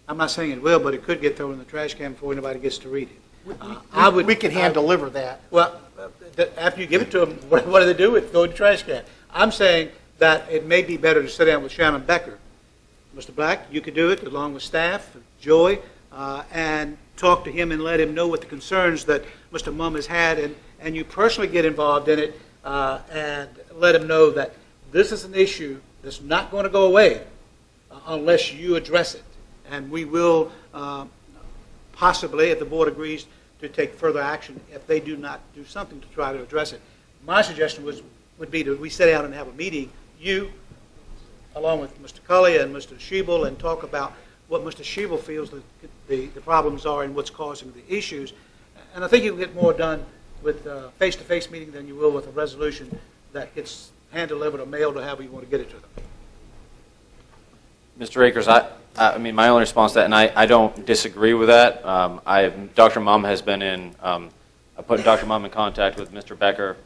I'm not saying it will, but it could get thrown in the trash can before anybody gets to read it. We can hand deliver that. Well, after you give it to them, what do they do with it? Throw it in the trash can. I'm saying that it may be better to sit down with Shannon Becker. Mr. Black, you could do it along with staff, Joy, and talk to him and let him know what the concerns that Mr. Mumm has had, and you personally get involved in it and let him know that this is an issue that's not going to go away unless you address it. And we will possibly, if the board agrees, to take further action if they do not do something to try to address it. My suggestion would be that we sit down and have a meeting, you, along with Mr. Cully and Mr. Schiebel, and talk about what Mr. Schiebel feels that the problems are and what's causing the issues. And I think you can get more done with a face-to-face meeting than you will with a resolution that gets hand-delivered or mailed or however you want to get it to them. Mr. Akers, I mean, my only response to that, and I don't disagree with that. Dr. Mumm has been in, I put Dr. Mumm in contact with Mr. Becker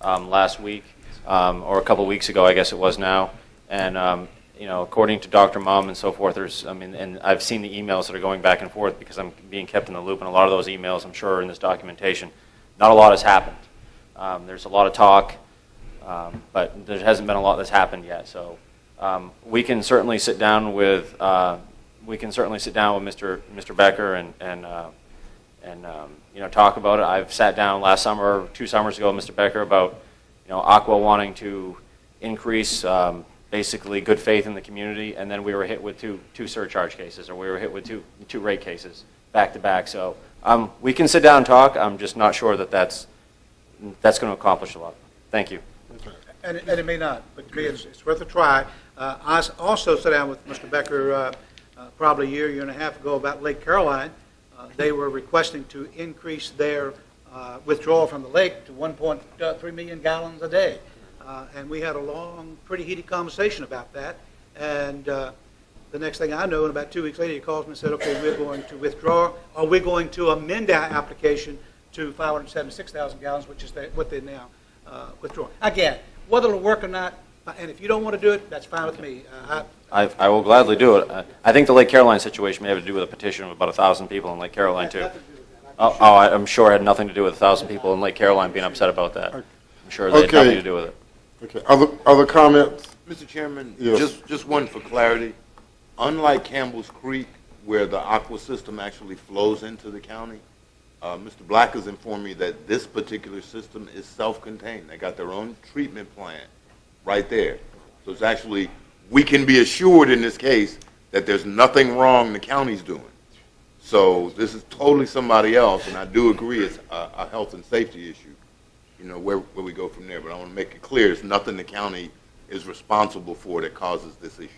last week, or a couple weeks ago, I guess it was now. And, you know, according to Dr. Mumm and so forth, and I've seen the emails that are going back and forth because I'm being kept in the loop, and a lot of those emails, I'm sure, are in this documentation. Not a lot has happened. There's a lot of talk, but there hasn't been a lot that's happened yet. So we can certainly sit down with Mr. Becker and you know, talk about it. I've sat down last summer, 2 summers ago, with Mr. Becker about, you know, Aqua wanting to increase basically good faith in the community, and then we were hit with two surcharge cases, or we were hit with two rate cases back to back. So we can sit down and talk. I'm just not sure that that's going to accomplish a lot. Thank you. And it may not, but to me, it's worth a try. I also sat down with Mr. Becker probably a year and a half ago about Lake Caroline. They were requesting to increase their withdrawal from the lake to 1.3 million gallons a day. And we had a long, pretty heated conversation about that. And the next thing I know, and about 2 weeks later, he calls me and said, okay, we're going to withdraw, or we're going to amend our application to 576,000 gallons, which is what they're now withdrawing. Again, whether it'll work or not, and if you don't want to do it, that's fine with me. I will gladly do it. I think the Lake Caroline situation may have to do with a petition of about 1,000 people in Lake Caroline, too. I'm sure it had nothing to do with 1,000 people in Lake Caroline being upset about that. I'm sure they had nothing to do with it. Okay, other comments? Mr. Chairman, Yes. just one for clarity. Unlike Campbell's Creek, where the aqua system actually flows into the county, Mr. Black has informed me that this particular system is self-contained. They got their own treatment plant right there. So it's actually, we can be assured in this case that there's nothing wrong the county's doing. So this is totally somebody else, and I do agree it's a health and safety issue, you know, where we go from there. But I want to make it clear, it's nothing the county is responsible for that causes this issue.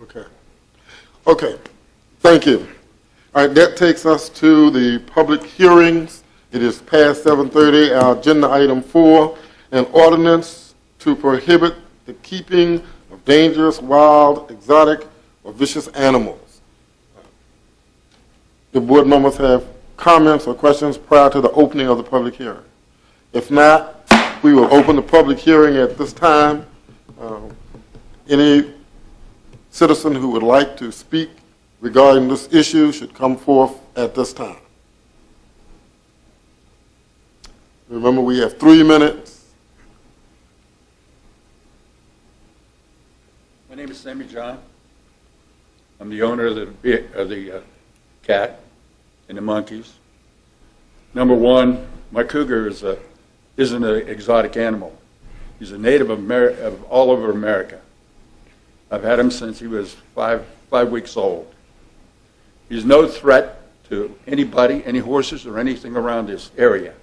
Okay. Okay, thank you. All right, that takes us to the public hearings. It is past 7:30. Our agenda item 4, an ordinance to prohibit the keeping of dangerous, wild, exotic, or vicious animals. The board members have comments or questions prior to the opening of the public hearing. If not, we will open the public hearing at this time. Any citizen who would like to speak regarding this issue should come forth at this time. Remember, we have 3 minutes. My name is Sammy John. I'm the owner of the cat and the monkeys. Number one, my cougar isn't an exotic animal. He's a native of all over America. I've had him since he was five weeks old. He's no threat to anybody, any horses or anything around this area.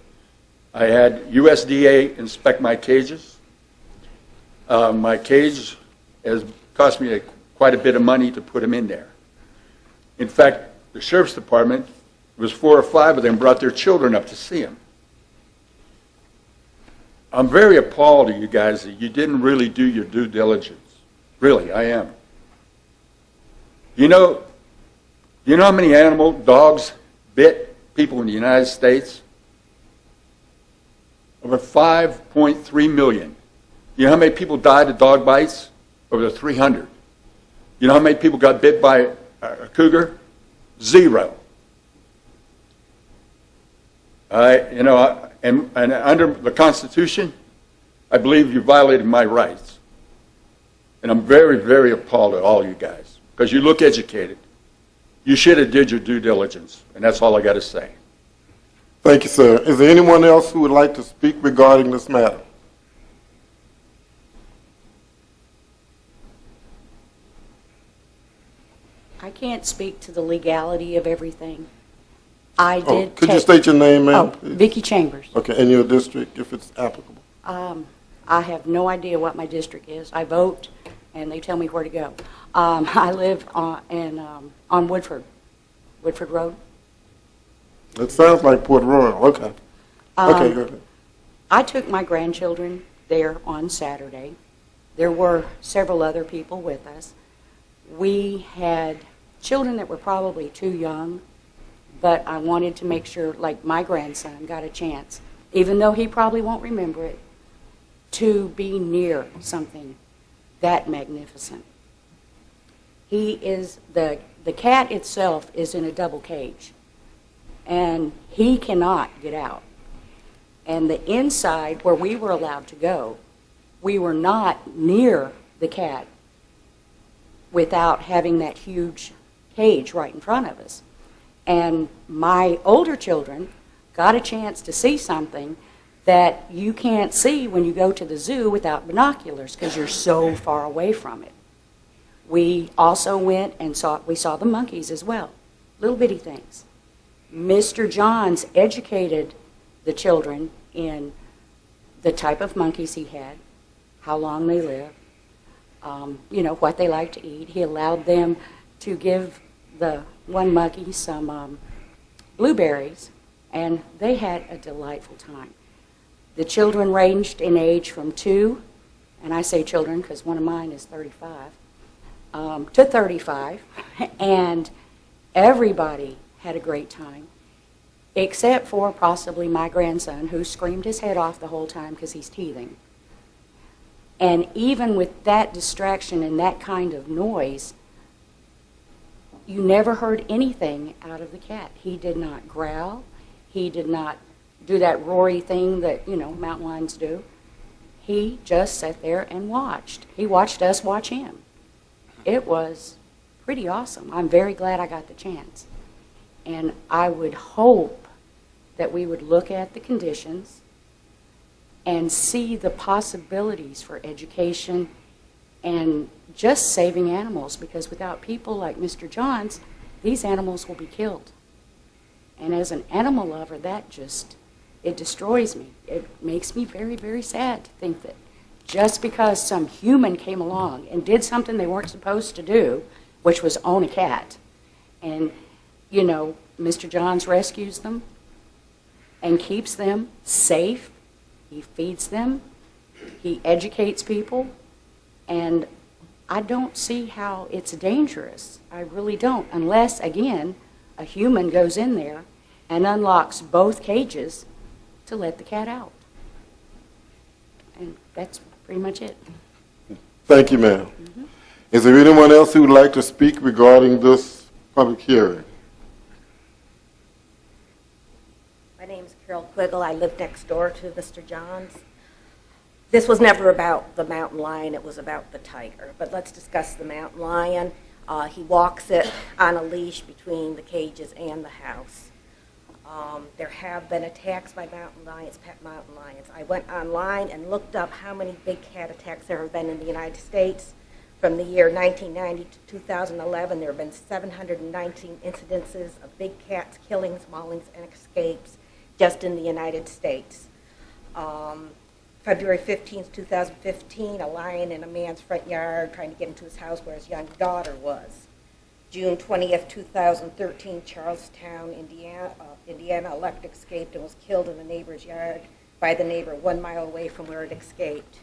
I had USDA inspect my cages. My cage has cost me quite a bit of money to put him in there. In fact, the sheriff's department, it was 4 or 5 of them brought their children up to see him. I'm very appalled at you guys that you didn't really do your due diligence. Really, I am. You know how many dogs bit people in the United States? Over 5.3 million. You know how many people died of dog bites? Over 300. You know how many people got bit by a cougar? 0. And under the Constitution, I believe you violated my rights. And I'm very, very appalled at all you guys, because you look educated. You should have did your due diligence, and that's all I got to say. Thank you, sir. Is there anyone else who would like to speak regarding this matter? I can't speak to the legality of everything. I Oh, did could you take- state your name, ma'am? Oh, Vicki Chambers. Okay, and your district, if it's applicable. I have no idea what my district is. I vote, and they tell me where to go. I live on Woodford Road. It sounds like Port Royal. Okay. Okay, go ahead. I took my grandchildren there on Saturday. There were several other people with us. We had children that were probably too young, but I wanted to make sure, like my grandson got a chance, even though he probably won't remember it, to be near something that magnificent. He is, the cat itself is in a double cage, and he cannot get out. And the inside, where we were allowed to go, we were not near the cat without having that huge cage right in front of us. And my older children got a chance to see something that you can't see when you go to the zoo without binoculars because you're so far away from it. We also went and saw the monkeys as well, little bitty things. Mr. Johns educated the children in the type of monkeys he had, how long they live, what they like to eat. He allowed them to give the one monkey some blueberries, and they had a delightful time. The children ranged in age from 2, and I say children because one of mine is 35, to 35, and everybody had a great time, except for possibly my grandson, who screamed his head off the whole time because he's teething. And even with that distraction and that kind of noise, you never heard anything out of the cat. He did not growl. He did not do that roary thing that, mountain lions do. He just sat there and watched. He watched us watch him. It was pretty awesome. I'm very glad I got the chance. And I would hope that we would look at the conditions and see the possibilities for education and just saving animals, because without people like Mr. Johns, these animals will be killed. And as an animal lover, it destroys me. It makes me very, very sad to think that just because some human came along and did something they weren't supposed to do, which was own a cat, and, Mr. Johns rescues them and keeps them safe. He feeds them. He educates people. And I don't see how it's dangerous. I really don't, unless, again, a human goes in there and unlocks both cages to let the cat out. And that's pretty much it. Thank you, ma'am. Is there anyone else who would like to speak regarding this public hearing? My name is Carol Quiggle. I live next door to Mr. Johns. This was never about the mountain lion, it was about the tiger. But let's discuss the mountain lion. He walks it on a leash between the cages and the house. There have been attacks by mountain lions, pet mountain lions. I went online and looked up how many big cat attacks there have been in the United States. From the year 1990 to 2011, there have been 719 incidences of big cats, killings, maulings, and escapes just in the United States. February 15th, 2015, a lion in a man's front yard trying to get into his house where his young daughter was. June 20th, 2013, Charlestown, Indiana, a electric escaped and was killed in a neighbor's yard by the neighbor 1 mile away from where it escaped.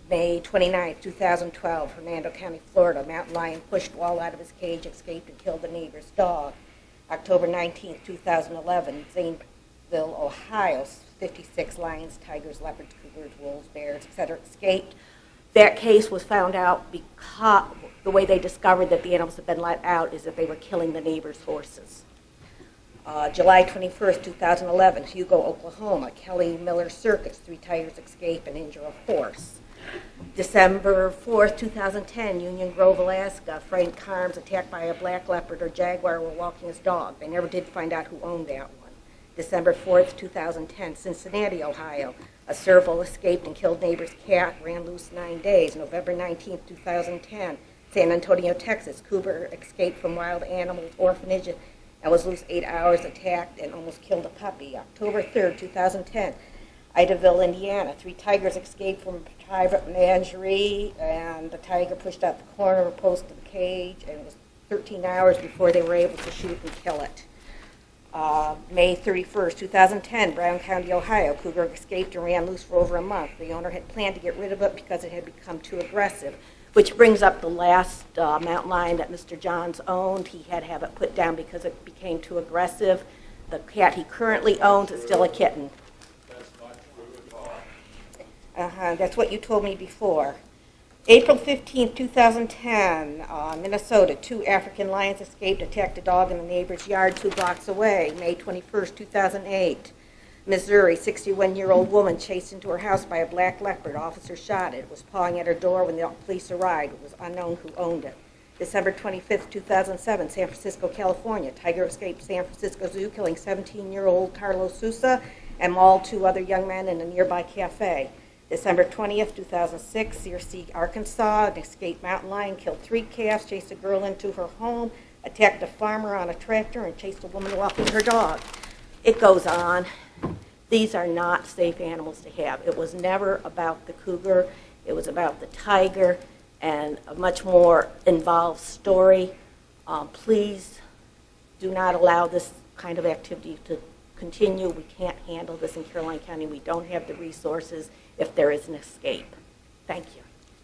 May 29th, 2012, Hernando County, Florida, a mountain lion pushed wall out of his cage, escaped, and killed the neighbor's dog. October 19th, 2011, Zanesville, Ohio, 56 lions, tigers, leopards, cougars, wolves, bears, etc. escaped. That case was found out because the way they discovered that the animals had been let out is that they were killing the neighbor's horses. July 21st, 2011, Hugo, Oklahoma, Kelly Miller Circus, 3 tigers escape and injure a horse. December 4th, 2010, Union Grove, Alaska, Frank Carms attacked by a black leopard or jaguar while walking his dog. They never did find out who owned that one. December 4th, 2010, Cincinnati, Ohio, a serval escaped and killed neighbor's cat, ran loose 9 days. November 19th, 2010, San Antonio, Texas, cougar escaped from wild animals orphanage and was loose 8 hours, attacked and almost killed a puppy. October 3rd, 2010, Idaville, Indiana, 3 tigers escaped from a private menagerie, and the tiger pushed out the corner post of the cage, and it was 13 hours before they were able to shoot and kill it. May 31st, 2010, Brown County, Ohio, cougar escaped and ran loose for over a month. The owner had planned to get rid of it because it had become too aggressive, which brings up the last mountain lion that Mr. Johns owned. He had to have it put down because it became too aggressive. The cat he currently owns is still a kitten. That's what you told me before. April 15th, 2010, Minnesota, 2 African lions escaped, attacked a dog in a neighbor's yard 2 blocks away. May 21st, 2008, Missouri, 61-year-old woman chased into her house by a black leopard. Officer shot it. It was pawing at her door when the police arrived. It was unknown who owned it. December 25th, 2007, San Francisco, California, tiger escaped San Francisco Zoo, killing 17-year-old Carlos Sousa and mauled 2 other young men in a nearby cafe. December 20th, 2006, Searcy, Arkansas, an escaped mountain lion killed 3 calves, chased a girl into her home, attacked a farmer on a tractor, and chased a woman walking her dog. It goes on. These are not safe animals to have. It was never about the cougar. It was about the tiger and a much more involved story. Please do not allow this kind of activity to continue. We can't handle this in Caroline County. We don't have the resources if there is an escape. Thank you.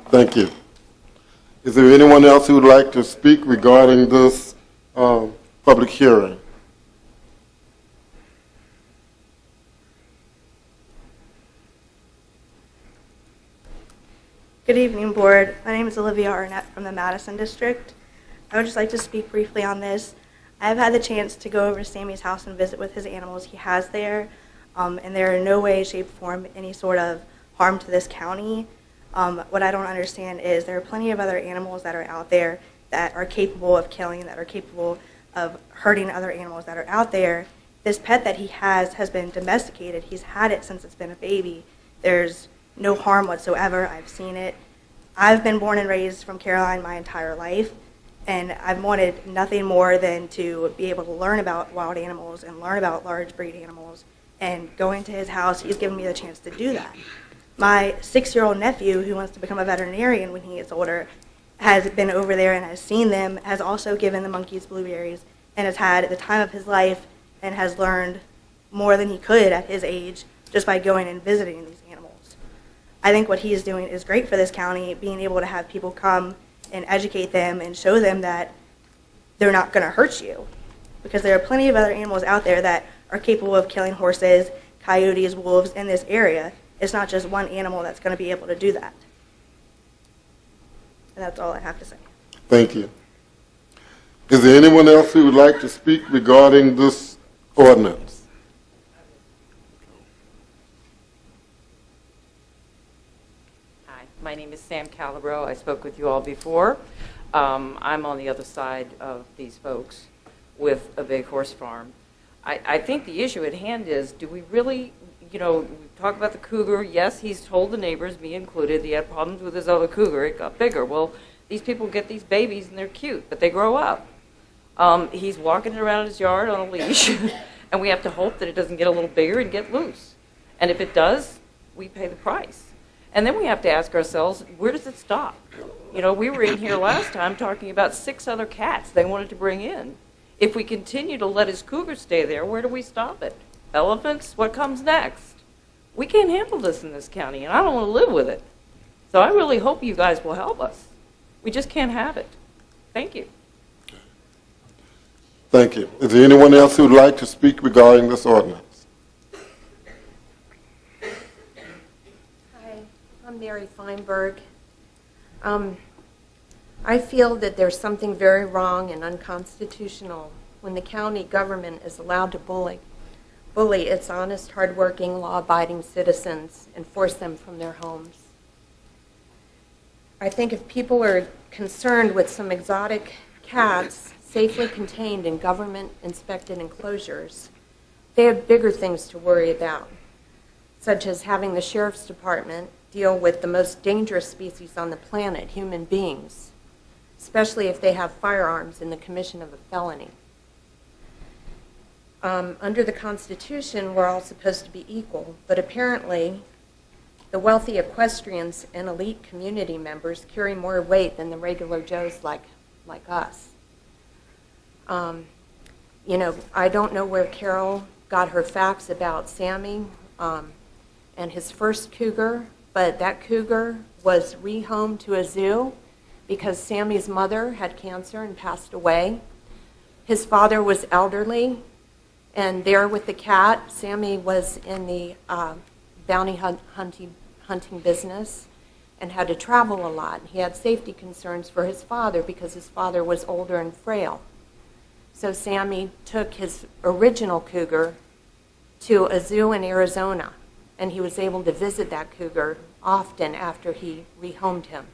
Thank you. Is there anyone else who would like to speak regarding this public hearing? Good evening, Board. My name is Olivia Arnett from the Madison District. I would just like to speak briefly on this. I've had the chance to go over to Sammy's house and visit with his animals he has there, and there are in no way, shape, or form any sort of harm to this county. What I don't understand is there are plenty of other animals that are out there that are capable of killing, that are capable of hurting other animals that are out there. This pet that he has been domesticated. He's had it since it's been a baby. There's no harm whatsoever. I've seen it. I've been born and raised from Caroline my entire life, and I've wanted nothing more than to be able to learn about wild animals and learn about large breed animals. And going to his house, he's given me the chance to do that. My 6-year-old nephew, who wants to become a veterinarian when he gets older, has been over there and has seen them, has also given the monkeys blueberries, and has had the time of his life and has learned more than he could at his age just by going and visiting these animals. I think what he is doing is great for this county, being able to have people come and educate them and show them that they're not going to hurt you. Because there are plenty of other animals out there that are capable of killing horses, coyotes, wolves in this area. It's not just one animal that's going to be able to do that. And that's all I have to say. Thank you. Is there anyone else who would like to speak regarding this ordinance? Hi, my name is Sam Calabro. I spoke with you all before. I'm on the other side of these folks with a big horse farm. I think the issue at hand is, do we really, we talk about the cougar. Yes, he's told the neighbors, me included, he had problems with his other cougar. It got bigger. Well, these people get these babies and they're cute, but they grow up. He's walking around his yard on a leash, and we have to hope that it doesn't get a little bigger and get loose. And if it does, we pay the price. And then we have to ask ourselves, where does it stop? We were in here last time talking about 6 other cats they wanted to bring in. If we continue to let his cougar stay there, where do we stop it? Elephants? What comes next? We can't handle this in this county, and I don't want to live with it. So I really hope you guys will help us. We just can't have it. Thank you. Thank you. Is there anyone else who would like to speak regarding this ordinance? Hi, I'm Mary Feinberg. I feel that there's something very wrong and unconstitutional when the county government is allowed to bully its honest, hardworking, law-abiding citizens and force them from their homes. I think if people are concerned with some exotic cats safely contained in government-inspected enclosures, they have bigger things to worry about, such as having the sheriff's department deal with the most dangerous species on the planet, human beings, especially if they have firearms in the commission of a felony. Under the Constitution, we're all supposed to be equal, but apparently the wealthy equestrians and elite community members carry more weight than the regular Joes like us. You know, I don't know where Carol got her facts about Sammy and his first cougar, but that cougar was rehomed to a zoo because Sammy's mother had cancer and passed away. His father was elderly, and there with the cat, Sammy was in the bounty hunting business and had to travel a lot. He had safety concerns for his father because his father was older and frail. So Sammy took his original cougar to a zoo in Arizona, and he was able to visit that cougar often after he rehomed him.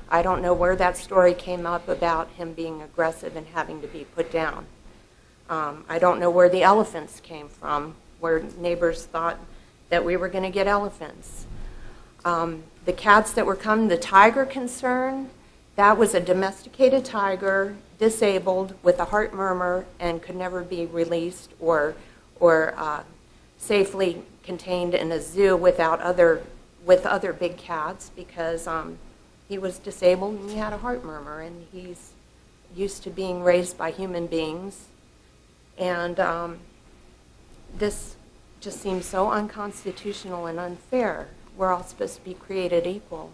I don't know where that story came up about him being aggressive and having to be put down. I don't know where the elephants came from, where neighbors thought that we were going to get elephants. The cats that were coming, the tiger concern, that was a domesticated tiger, disabled with a heart murmur, and could never be released or safely contained in a zoo with other big cats because he was disabled and he had a heart murmur, and he's used to being raised by human beings. And this just seems so unconstitutional and unfair. We're all supposed to be created equal.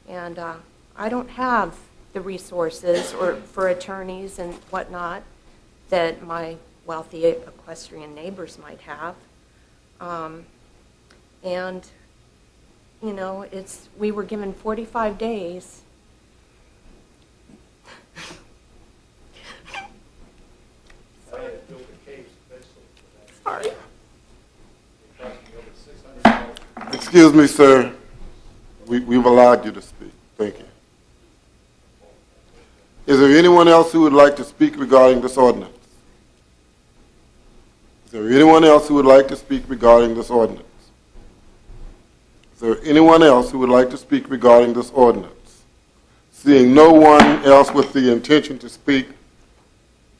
And I don't have the resources for attorneys and whatnot that my wealthy equestrian neighbors might have. And, you know, we were given 45 days. Sorry. Excuse me, sir. We've allowed you to speak. Thank you. Is there anyone else who would like to speak regarding this ordinance? Is there anyone else who would like to speak regarding this ordinance? Is there anyone else who would like to speak regarding this ordinance? Seeing no one else with the intention to speak,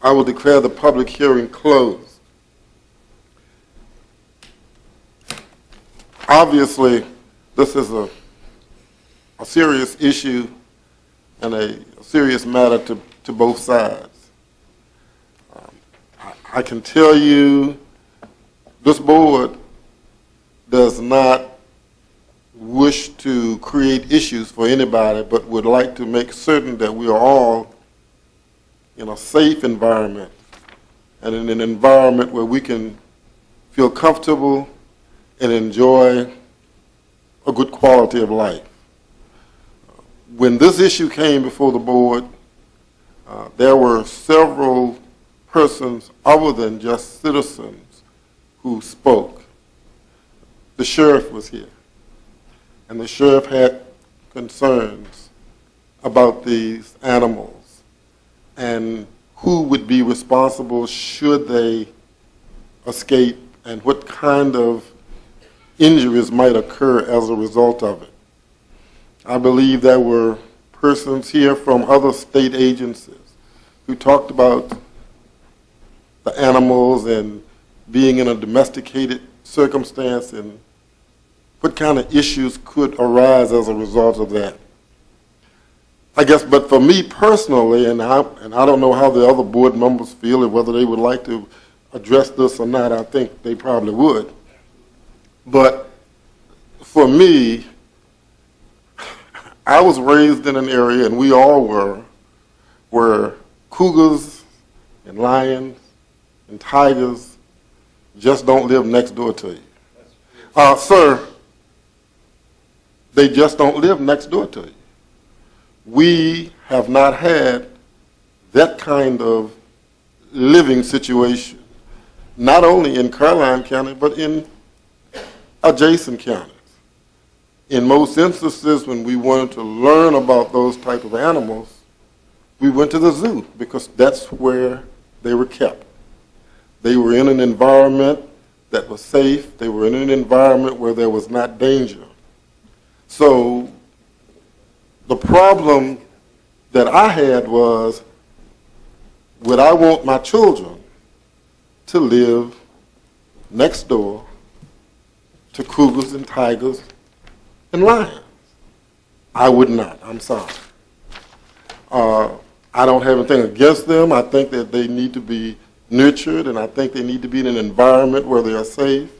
I will declare the public hearing closed. Obviously, this is a serious issue and a serious matter to both sides. I can tell you this board does not wish to create issues for anybody, but would like to make certain that we are all in a safe environment and in an environment where we can feel comfortable and enjoy a good quality of life. When this issue came before the board, there were several persons other than just citizens who spoke. The sheriff was here, and the sheriff had concerns about these animals and who would be responsible should they escape and what kind of injuries might occur as a result of it. I believe there were persons here from other state agencies who talked about the animals and being in a domesticated circumstance and what kind of issues could arise as a result of that. I guess, but for me personally, and I don't know how the other board members feel and whether they would like to address this or not, I think they probably would. But for me, I was raised in an area, and we all were, where cougars and lions and tigers just don't live next door to you. Sir, they just don't live next door to you. We have not had that kind of living situation, not only in Caroline County, but in adjacent counties. In most instances, when we wanted to learn about those type of animals, we went to the zoo because that's where they were kept. They were in an environment that was safe. They were in an environment where there was not danger. So the problem that I had was, would I want my children to live next door to cougars and tigers and lions? I would not. I'm sorry. I don't have anything against them. I think that they need to be nurtured, and I think they need to be in an environment where they are safe.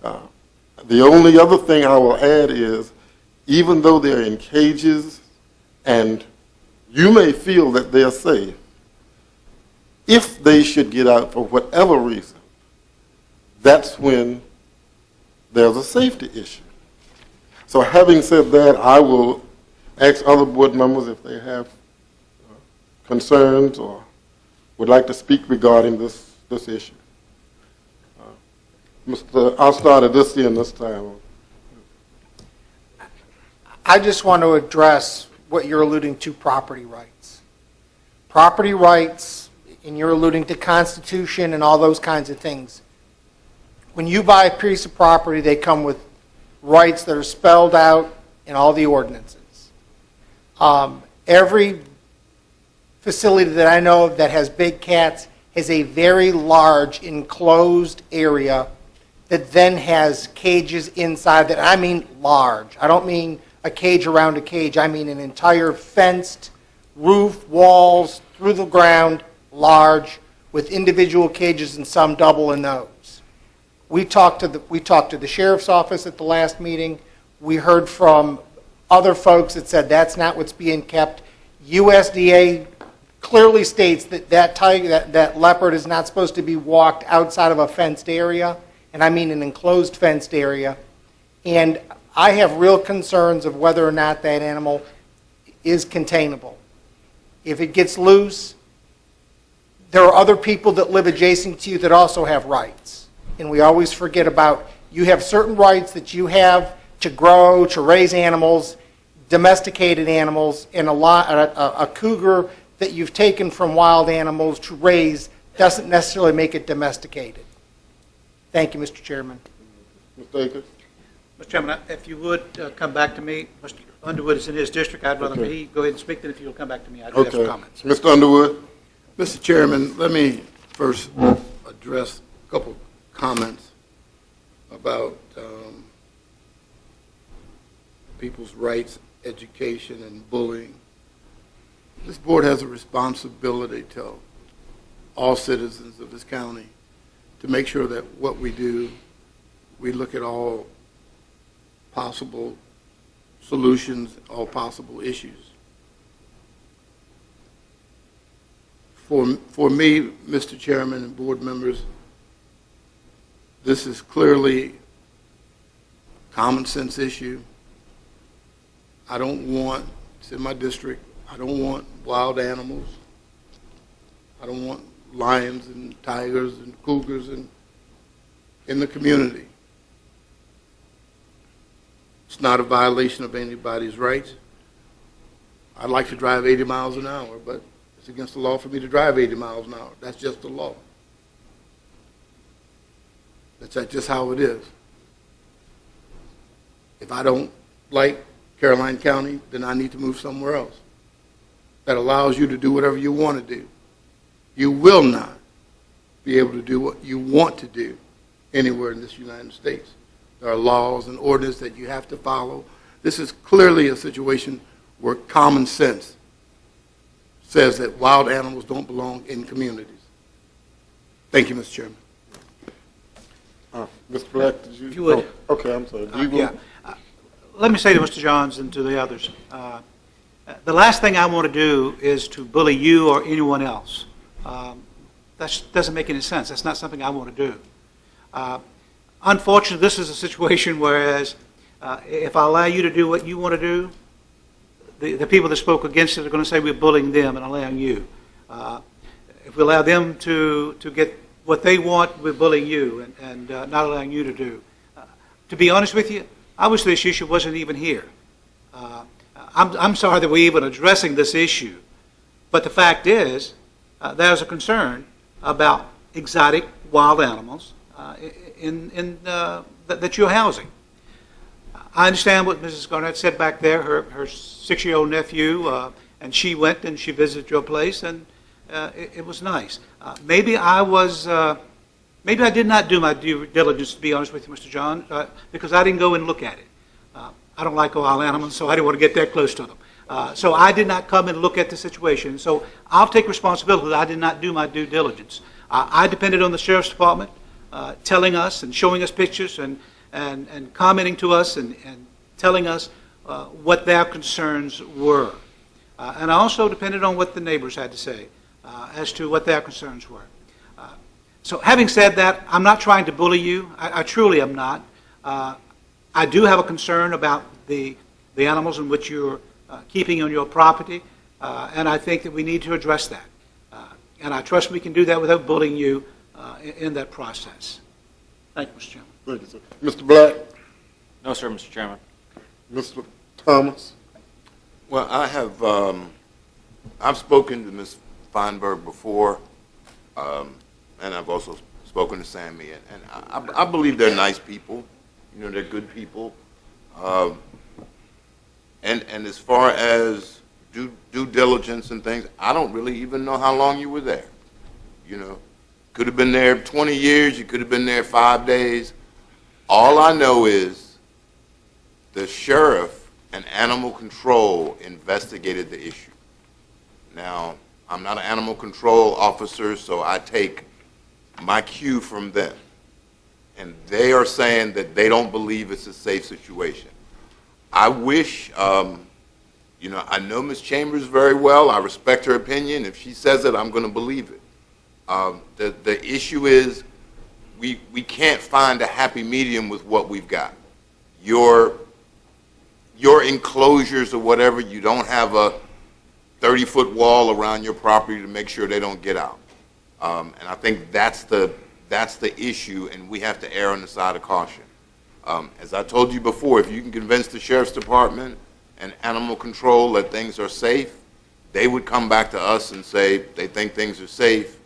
The only other thing I will add is, even though they're in cages and you may feel that they're safe, if they should get out for whatever reason, that's when there's a safety issue. So having said that, I will ask other board members if they have concerns or would like to speak regarding this issue. I'll start at this end this time. I just want to address what you're alluding to, property rights. Property rights, and you're alluding to Constitution and all those kinds of things. When you buy a piece of property, they come with rights that are spelled out in all the ordinances. Every facility that I know of that has big cats has a very large enclosed area that then has cages inside that. I mean large. I don't mean a cage around a cage. I mean an entire fenced roof, walls, through the ground, large, with individual cages and some double in those. We talked to the sheriff's office at the last meeting. We heard from other folks that said that's not what's being kept. USDA clearly states that that leopard is not supposed to be walked outside of a fenced area, and I mean an enclosed fenced area. And I have real concerns of whether or not that animal is containable. If it gets loose, there are other people that live adjacent to you that also have rights. And we always forget about, you have certain rights that you have to grow, to raise animals, domesticated animals, and a cougar that you've taken from wild animals to raise doesn't necessarily make it domesticated. Thank you, Mr. Chairman. Mr. Akers? Mr. Chairman, if you would come back to me, Mr. Underwood is in his district. I'd rather he go ahead and speak, then if you'll come back to me, I do have some comments. Mr. Underwood? Mr. Chairman, let me first address a couple comments about people's rights, education, and bullying. This board has a responsibility to all citizens of this county to make sure that what we do, we look at all possible solutions, all possible issues. For me, Mr. Chairman and board members, this is clearly a common sense issue. I don't want, it's in my district, I don't want wild animals. I don't want lions and tigers and cougars in the community. It's not a violation of anybody's rights. I'd like to drive 80 miles an hour, but it's against the law for me to drive 80 miles an hour. That's just the law. That's just how it is. If I don't like Caroline County, then I need to move somewhere else. That allows you to do whatever you want to do. You will not be able to do what you want to do anywhere in this United States. There are laws and ordinances that you have to follow. This is clearly a situation where common sense says that wild animals don't belong in communities. Thank you, Mr. Chairman. Mr. Black, did you? If you would. Oh, okay, I'm sorry. Let me say to Mr. Johns and to the others, the last thing I want to do is to bully you or anyone else. That doesn't make any sense. That's not something I want to do. Unfortunately, this is a situation whereas if I allow you to do what you want to do, the people that spoke against it are going to say we're bullying them and allowing you. If we allow them to get what they want, we're bullying you and not allowing you to do. To be honest with you, I wish this issue wasn't even here. I'm sorry that we're even addressing this issue, but the fact is, there's a concern about exotic wild animals that you're housing. I understand what Mrs. Garnett said back there, her 6-year-old nephew, and she went and she visited your place, and it was nice. Maybe I did not do my due diligence, to be honest with you, Mr. John, because I didn't go and look at it. I don't like wild animals, so I didn't want to get that close to them. So I did not come and look at the situation. So I'll take responsibility that I did not do my due diligence. I depended on the Sheriff's Department telling us and showing us pictures and commenting to us and telling us what their concerns were. And I also depended on what the neighbors had to say as to what their concerns were. So having said that, I'm not trying to bully you. I truly am not. I do have a concern about the animals in which you're keeping on your property, and I think that we need to address that. And I trust we can do that without bullying you in that process. Thank you, Mr. Chairman. Thank you, sir. Mr. Black? No, sir, Mr. Chairman. Mr. Thomas? Well, I've spoken to Ms. Feinberg before, and I've also spoken to Sammy, and I believe they're nice people. You know, they're good people. And as far as due diligence and things, I don't really even know how long you were there. You know, could have been there 20 years, you could have been there 5 days. All I know is the sheriff and animal control investigated the issue. Now, I'm not an animal control officer, so I take my cue from them. And they are saying that they don't believe it's a safe situation. I wish, you know, I know Ms. Chambers very well. I respect her opinion. If she says it, I'm going to believe it. The issue is we can't find a happy medium with what we've got. Your enclosures or whatever, you don't have a 30-foot wall around your property to make sure they don't get out. And I think that's the issue, and we have to err on the side of caution. As I told you before, if you can convince the Sheriff's Department and Animal Control that things are safe, they would come back to us and say they think things are safe,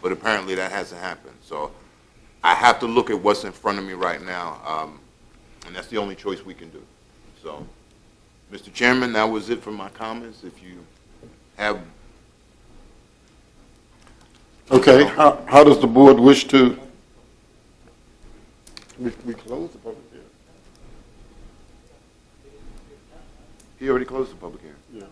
but apparently that hasn't happened. So I have to look at what's in front of me right now, and that's the only choice we can do. So, Mr. Chairman, that was it for my comments. If you have... Okay, how does the board wish to? We closed the public hearing. He already closed the public hearing. Yeah.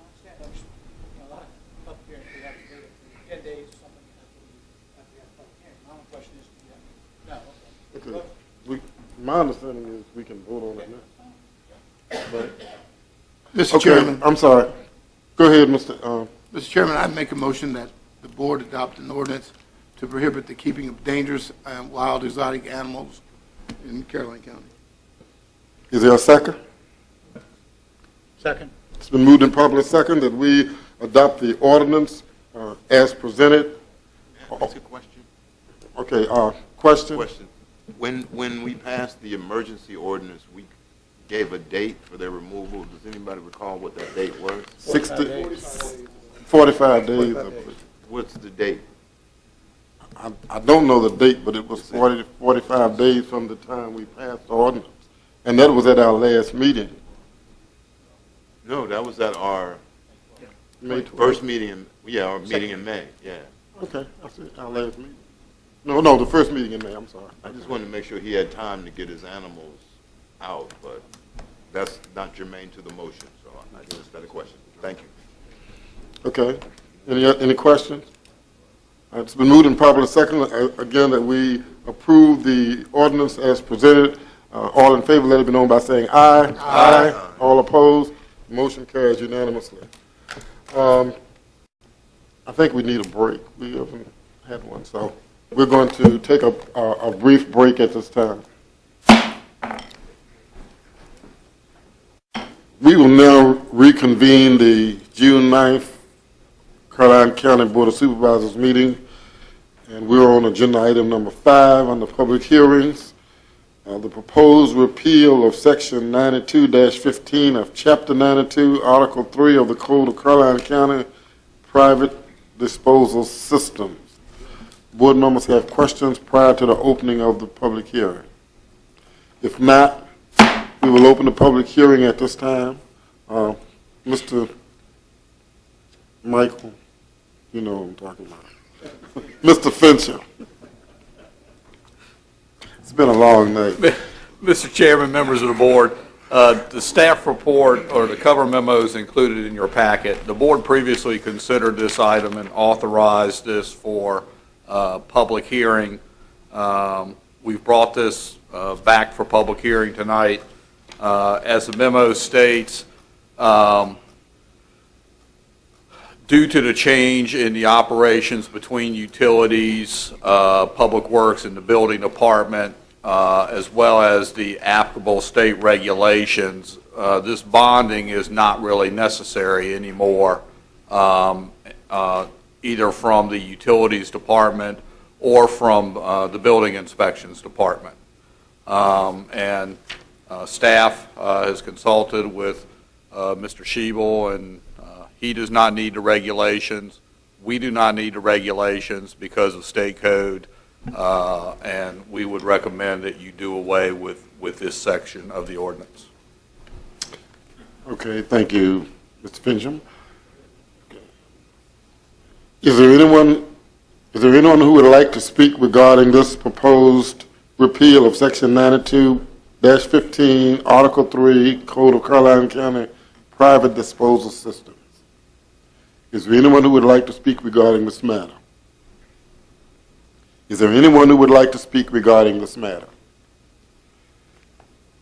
Okay. My understanding is we can vote on it now. But, Mr. okay, Chairman. I'm sorry. Go ahead, Mr. Mr. Chairman, I make a motion that the board adopt an ordinance to prohibit the keeping of dangerous and wild exotic animals in Caroline County. Is there a second? Second. It's been moved and properly second that we adopt the ordinance as presented. May I ask a question? Okay, question? Question. When we passed the emergency ordinance, we gave a date for their removal. Does anybody recall what that date was? 45 days. What's the date? I don't know the date, but it was 45 days from the time we passed the ordinance. And that was at our last meeting. No, that was at our May first meeting, our meeting in May, yeah. Okay, that's it, our last meeting. No, the first meeting in May, I'm sorry. I just wanted to make sure he had time to get his animals out, but that's not germane to the motion, so I just had a question. Thank you. Okay, any questions? It's been moved and properly second, again, that we approve the ordinance as presented. All in favor, let it be known by saying aye. Aye. All opposed, motion carries unanimously. I think we need a break. We haven't had one, so we're going to take a brief break at this time. We will now reconvene the June 9th Caroline County Board of Supervisors meeting. And we're on agenda item number 5 on the public hearings. The proposed repeal of section 92-15 of chapter 92, article 3 of the Code of Caroline County Private Disposal Systems. Board members have questions prior to the opening of the public hearing. If not, we will open the public hearing at this time. Mr. Michael, you know what I'm talking about. Mr. Fincher. It's been a long night. Mr. Chairman, members of the board, the staff report or the cover memo is included in your packet. The board previously considered this item and authorized this for public hearing. We've brought this back for public hearing tonight. As the memo states, due to the change in the operations between utilities, public works, and the building department, as well as the applicable state regulations, this bonding is not really necessary anymore, either from the utilities department or from the building inspections department. And staff has consulted with Mr. Schiebel, and he does not need the regulations. We do not need the regulations because of state code, and we would recommend that you do away with this section of the ordinance. Okay, thank you, Mr. Fincham. Is there anyone who would like to speak regarding this proposed repeal of section 92-15, article 3, Code of Caroline County Private Disposal Systems? Is there anyone who would like to speak regarding this matter? Is there anyone who would like to speak regarding this matter?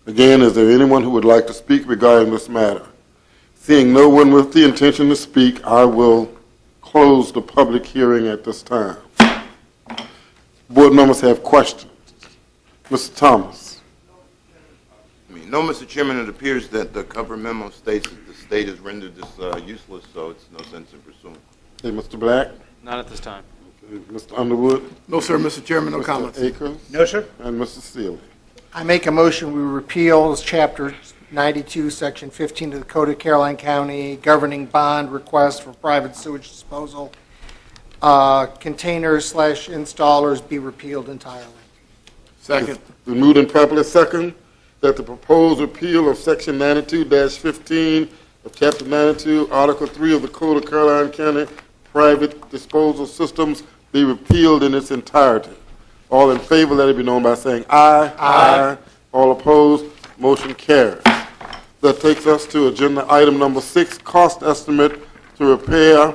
Again, is there anyone who would like to speak regarding this matter? Seeing no one with the intention to speak, I will close the public hearing at this time. Board members have questions. Mr. Thomas. No, Mr. Chairman, it appears that the cover memo states that the state has rendered this useless, so it's no sense in pursuing. Hey, Mr. Black. Not at this time. Okay, Mr. Underwood. No, sir, Mr. Chairman, no Mr. comments. Akers. No, sir. And Mr. Seeley. I make a motion we repeal chapter 92, section 15 of the Code of Caroline County governing bond request for private sewage disposal. Containers/installers be repealed entirely. Second. Been moved and properly second that the proposed repeal of section 92-15 of chapter 92, article 3 of the Code of Caroline County Private Disposal Systems be repealed in its entirety. All in favor, let it be known by saying aye. Aye. All opposed, motion carries. That takes us to agenda item number 6, cost estimate to repair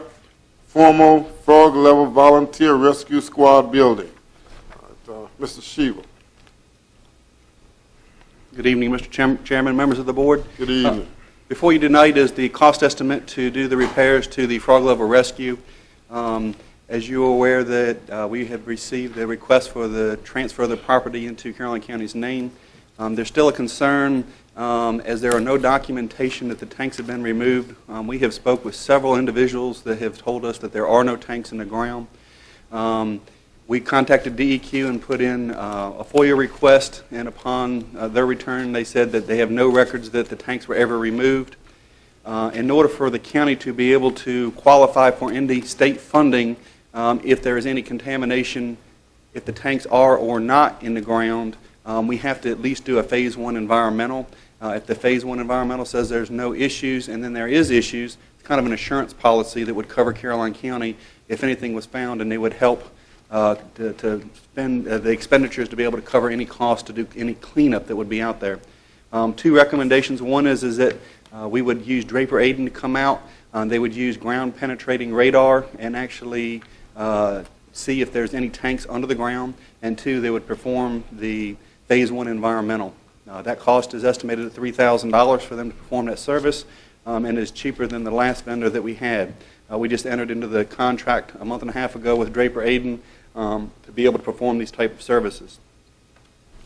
former Frog Level Volunteer Rescue Squad building. Mr. Sheva. Good evening, Mr. Chairman, members of the board. Good evening. Before you tonight is the cost estimate to do the repairs to the Frog Level Rescue. As you are aware that we have received a request for the transfer of the property into Caroline County's name. There's still a concern as there are no documentation that the tanks have been removed. We have spoke with several individuals that have told us that there are no tanks in the ground. We contacted DEQ and put in a FOIA request, and upon their return, they said that they have no records that the tanks were ever removed. In order for the county to be able to qualify for any state funding, if there is any contamination, if the tanks are or not in the ground, we have to at least do a phase 1 environmental. If the phase 1 environmental says there's no issues and then there is issues, it's kind of an assurance policy that would cover Caroline County if anything was found, and they would help to spend the expenditures to be able to cover any cost to do any cleanup that would be out there. 2 recommendations. One is that we would use Draper Aiden to come out. They would use ground penetrating radar and actually see if there's any tanks under the ground. And 2, they would perform the phase 1 environmental. That cost is estimated at $3,000 for them to perform that service, and is cheaper than the last vendor that we had. We just entered into the contract a month and a half ago with Draper Aiden to be able to perform these type of services.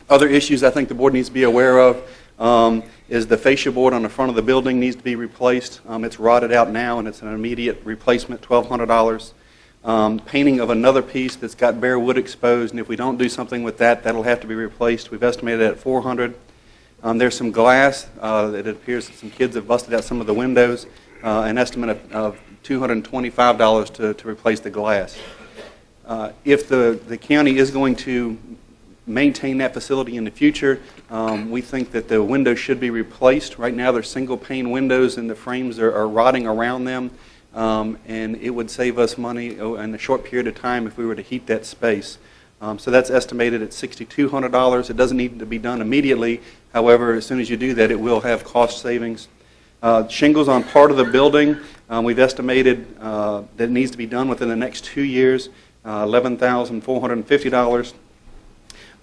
Other issues I think the board needs to be aware of is the fascia board on the front of the building needs to be replaced. It's rotted out now, and it's an immediate replacement, $1,200. painting of another piece that's got bare wood exposed, and if we don't do something with that, that'll have to be replaced. We've estimated it at $400. There's some glass that it appears that some kids have busted out some of the windows, an estimate of $225 to replace the glass. If the county is going to maintain that facility in the future, we think that the windows should be replaced. Right now, they're single pane windows and the frames are rotting around them, and it would save us money in a short period of time if we were to heat that space. So that's estimated at $6,200. It doesn't need to be done immediately. However, as soon as you do that, it will have cost savings. Shingles on part of the building, we've estimated that it needs to be done within the next 2 years, $11,450.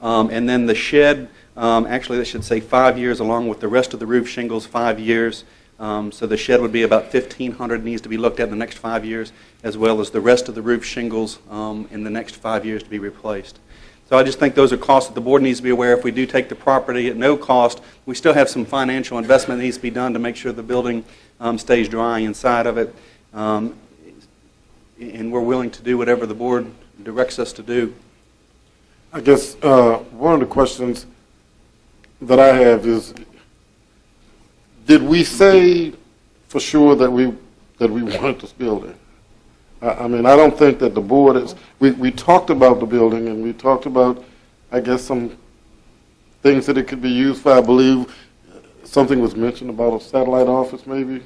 And then the shed, actually that should say 5 years along with the rest of the roof shingles, 5 years. So the shed would be about $1,500, needs to be looked at in the next 5 years, as well as the rest of the roof shingles in the next 5 years to be replaced. So I just think those are costs that the board needs to be aware. If we do take the property at no cost, we still have some financial investment that needs to be done to make sure the building stays dry inside of it. And we're willing to do whatever the board directs us to do. I guess one of the questions that I have is, did we say for sure that we wanted this building? I mean, I don't think that the board is, we talked about the building and we talked about, I guess, some things that it could be used for. I believe something was mentioned about a satellite office maybe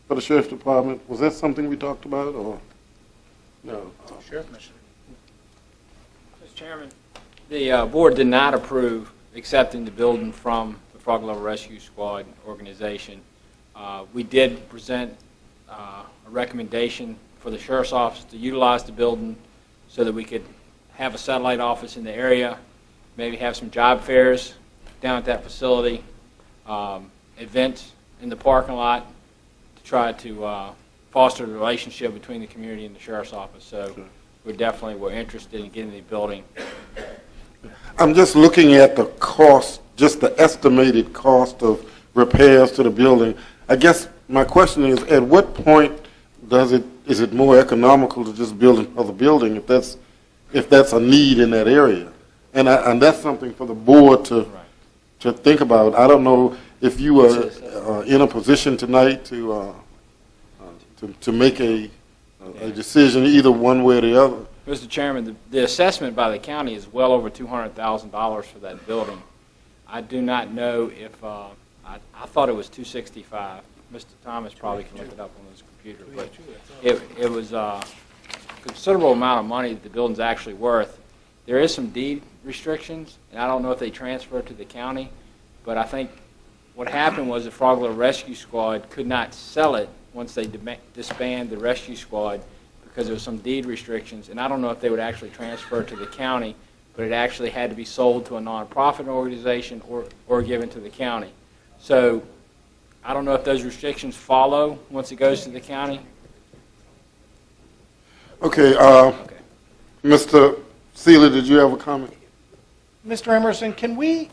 for the sheriff's department. Was that something we talked about or no? Sheriff, Mr. Mr. Chairman, the board did not approve accepting the building from the Frog Level Rescue Squad organization. We did present a recommendation for the sheriff's office to utilize the building so that we could have a satellite office in the area, maybe have some job fairs down at that facility, events in the parking lot to try to foster the relationship between the community and the sheriff's office. So we're interested in getting the building. I'm just looking at the cost, just the estimated cost of repairs to the building. I guess my question is, at what point is it more economical to just build another building if that's a need in that area? And that's something for the board to think about. I don't know if you are in a position tonight to make a decision either one way or the other. Mr. Chairman, the assessment by the county is well over $200,000 for that building. I do not know if I thought it was $265. Mr. Thomas probably can look it up on his computer, but it was a considerable amount of money that the building's actually worth. There is some deed restrictions, and I don't know if they transfer to the county, but I think what happened was the Frog Level Rescue Squad could not sell it once they disbanded the rescue squad because there was some deed restrictions, and I don't know if they would actually transfer to the county, but it actually had to be sold to a nonprofit organization or given to the county. So I don't know if those restrictions follow once it goes to the county. Okay, Mr. Seeley, did you have a comment? Mr. Emerson, can we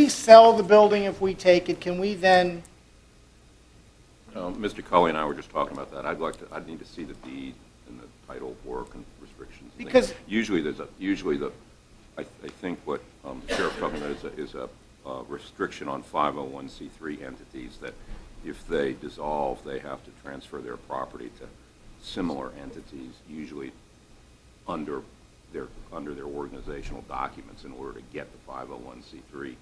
sell the building if we take it? Can we then? Mr. Cully and I were just talking about that. I'd need to see the deed and the title of work and restrictions. Because usually I think what the sheriff talking about is a restriction on 501c3 entities that if they dissolve, they have to transfer their property to similar entities, usually under their organizational documents in order to get the 501c3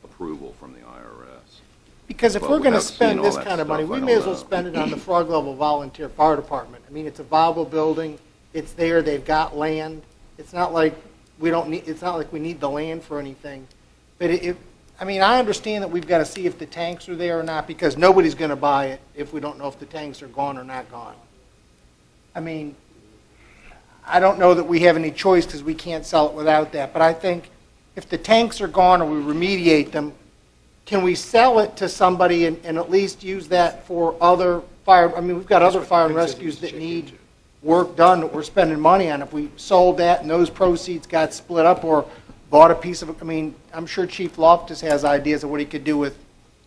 approval from the IRS. Because if But we're going to without spend seeing all this that kind of money, stuff, we I may don't as well know. spend it on the Frog Level Volunteer Fire Department. I mean, it's a viable building. It's there. They've got land. It's not like we don't need. It's not like we need the land for anything. But I mean, I understand that we've got to see if the tanks are there or not because nobody's going to buy it if we don't know if the tanks are gone or not gone. I mean, I don't know that we have any choice because we can't sell it without that. But I think if the tanks are gone or we remediate them, can we sell it to somebody and at least use that for other fire? I mean, we've got other fire and rescues that need work done that we're spending money on. If we sold that and those proceeds got split up or bought a piece of it, I mean, I'm sure Chief Loftus has ideas of what he could do with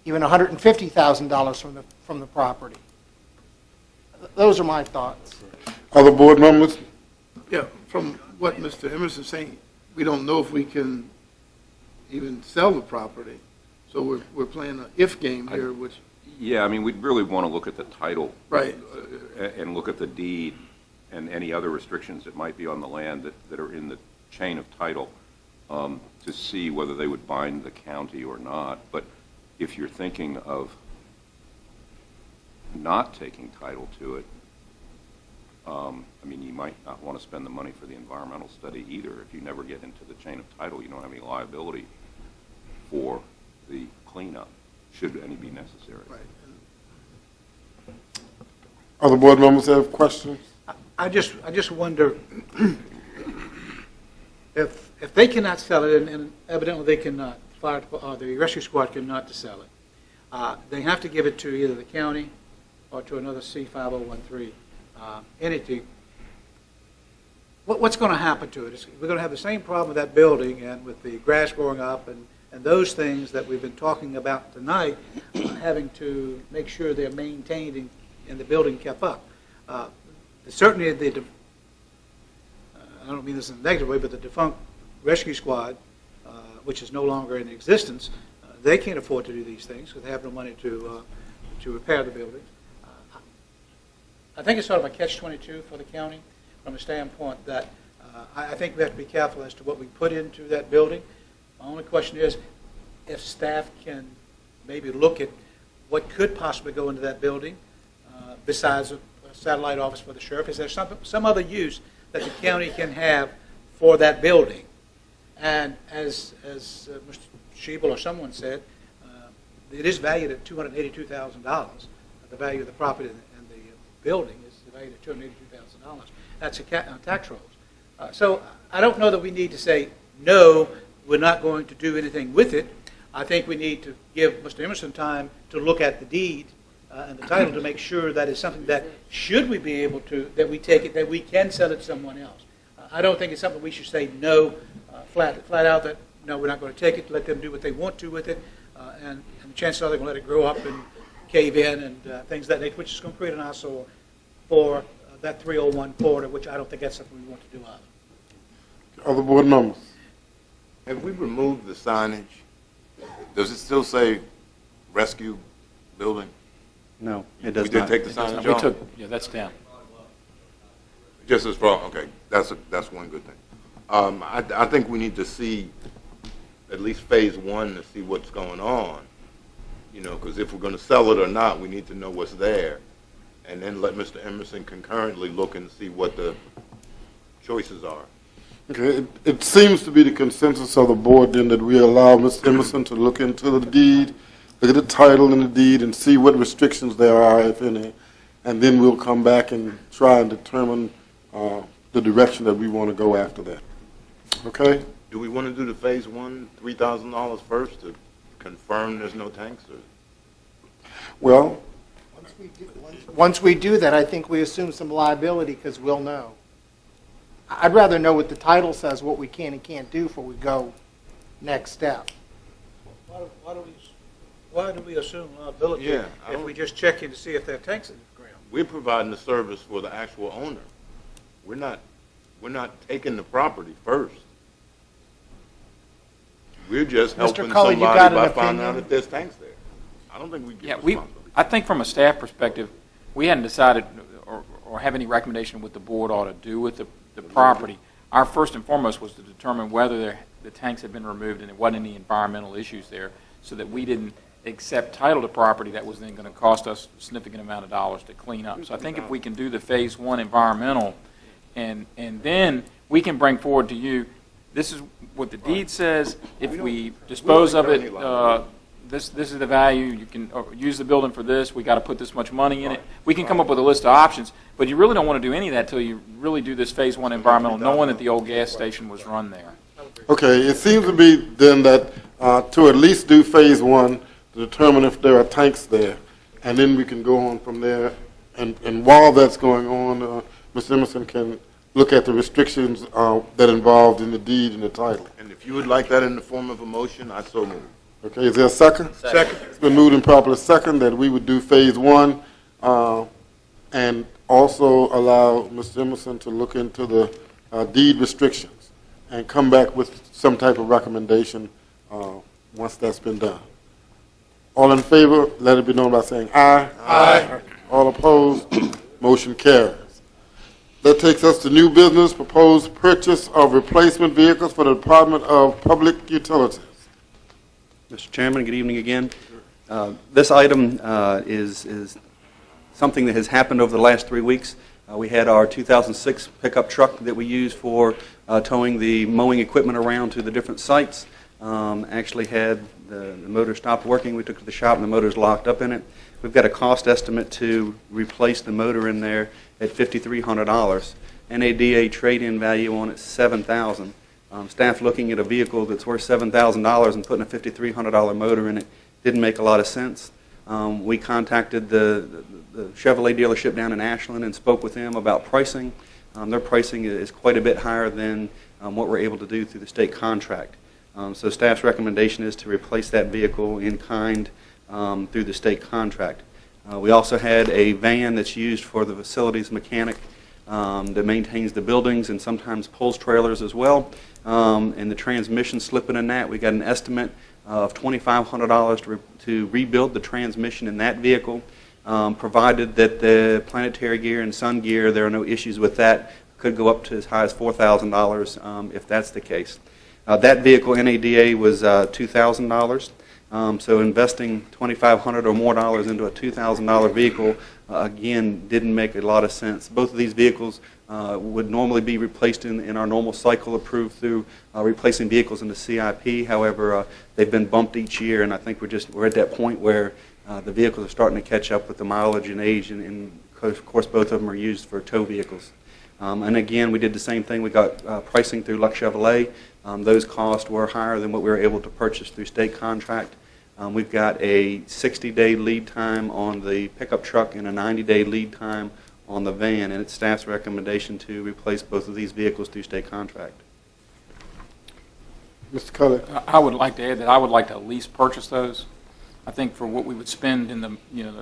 even $150,000 from the property. Those are my thoughts. Other board members? Yeah, from what Mr. Emerson's saying, we don't know if we can even sell the property. So we're playing an if game here, which, Yeah, I mean, we'd really want to look at the title. Right. And look at the deed and any other restrictions that might be on the land that are in the chain of title to see whether they would bind the county or not. But if you're thinking of not taking title to it, I mean, you might not want to spend the money for the environmental study either. If you never get into the chain of title, you don't have any liability for the cleanup, should any be necessary. right. Other board members have questions? I just wonder if they cannot sell it, and evidently they cannot, the rescue squad cannot to sell it, they have to give it to either the county or to another C5013 entity. What's going to happen to it? We're going to have the same problem with that building and with the grass growing up and those things that we've been talking about tonight, having to make sure they're maintained and the building kept up. Certainly, I don't mean this in a negative way, but the defunct rescue squad, which is no longer in existence, they can't afford to do these things because they have no money to repair the buildings. I think it's sort of a catch-22 for the county from a standpoint that I think we have to be careful as to what we put into that building. My only question is if staff can maybe look at what could possibly go into that building besides a satellite office for the sheriff. Is there some other use that the county can have for that building? And as Mr. Shebel or someone said, it is valued at $282,000. The value of the property and the building is valued at $282,000. That's a tax rolls. So I don't know that we need to say, no, we're not going to do anything with it. I think we need to give Mr. Emerson time to look at the deed and the title to make sure that it's something that, should we be able to, that we take it, that we can sell it to someone else. I don't think it's something we should say no, flat out that, no, we're not going to take it, let them do what they want to with it, and the chances are they're going to let it grow up and cave in and things that nature, which is going to create an eyesore for that 301 corridor, which I don't think that's something we want to do either. Other board members? Have we removed the signage? Does it still say rescue building? No, it does We did not. take the signage We off? took, yeah, that's down. Just as far, okay, that's one good thing. I think we need to see at least phase one to see what's going on, because if we're going to sell it or not, we need to know what's there, and then let Mr. Emerson concurrently look and see what the choices are. Okay, it seems to be the consensus of the board then that we allow Mr. Emerson to look into the deed, look at the title in the deed, and see what restrictions there are, if any, and then we'll come back and try and determine the direction that we want to go after that. Okay? Do we want to do the phase one, $3,000 first to confirm there's no tanks? Or? Well, Once we do that, I think we assume some liability because we'll know. I'd rather know what the title says, what we can and can't do before we go next step. Why do we assume liability Yeah, if we just check in to see if there are tanks in the ground? We're providing the service for the actual owner. We're not taking the property first. We're just helping Cullen, you somebody got an by finding out opinion? if there's tanks there. I don't think we get Yeah, responsibility. I think from a staff perspective, we hadn't decided or have any recommendation what the board ought to do with the property. Our first and foremost was to determine whether the tanks had been removed and there wasn't any environmental issues there, so that we didn't accept title to property that was then going to cost us a significant amount of dollars to clean up. So I think if we can do the phase one environmental, and then we can bring forward to you, this is what the deed says. If we dispose of it, this is the value. You can use the building for this. We got to put this much money in it. We can come up with a list of options, but you really don't want to do any of that until you really do this phase one environmental, knowing that the old gas station was run there. okay, it seems to be then that to at least do phase one, to determine if there are tanks there, and then we can go on from there. And while that's going on, Mr. Emerson can look at the restrictions that involved in the deed and the title. And if you would like that in the form of a motion, I so move. Okay, is there a second? Second. It's been moved and properly second that we would do phase one and also allow Mr. Emerson to look into the deed restrictions and come back with some type of recommendation once that's been done. All in favor, let it be known by saying aye. Aye. All opposed, motion carries. That takes us to new business, proposed purchase of replacement vehicles for the Department of Public Utilities. Mr. Chairman, good evening again. This item is something that has happened over the last 3 weeks. We had our 2006 pickup truck that we use for towing the mowing equipment around to the different sites. Actually had the motor stopped working. We took it to the shop and the motor's locked up in it. We've got a cost estimate to replace the motor in there at $5,300. NADA trade-in value on it $7,000. Staff looking at a vehicle that's worth $7,000 and putting a $5,300 motor in it didn't make a lot of sense. We contacted the Chevrolet dealership down in Ashland and spoke with them about pricing. Their pricing is quite a bit higher than what we're able to do through the state contract. So staff's recommendation is to replace that vehicle in kind through the state contract. We also had a van that's used for the facilities mechanic that maintains the buildings and sometimes pulls trailers as well. And the transmission slipping in that, we got an estimate of $2,500 to rebuild the transmission in that vehicle, provided that the planetary gear and sun gear, there are no issues with that. Could go up to as high as $4,000 if that's the case. That vehicle, NADA, was $2,000. So investing $2,500 or more dollars into a $2,000 vehicle, again, didn't make a lot of sense. Both of these vehicles would normally be replaced in our normal cycle approved through replacing vehicles in the CIP. However, they've been bumped each year, and I think we're at that point where the vehicles are starting to catch up with the mileage and age, and of course both of them are used for tow vehicles. And again, we did the same thing. We got pricing through Luck Chevrolet. Those costs were higher than what we were able to purchase through state contract. We've got a 60-day lead time on the pickup truck and a 90-day lead time on the van, and it's staff's recommendation to replace both of these vehicles through state contract. Mr. Cully. I would like to add that I would like to at least purchase those. I think for what we would spend in the,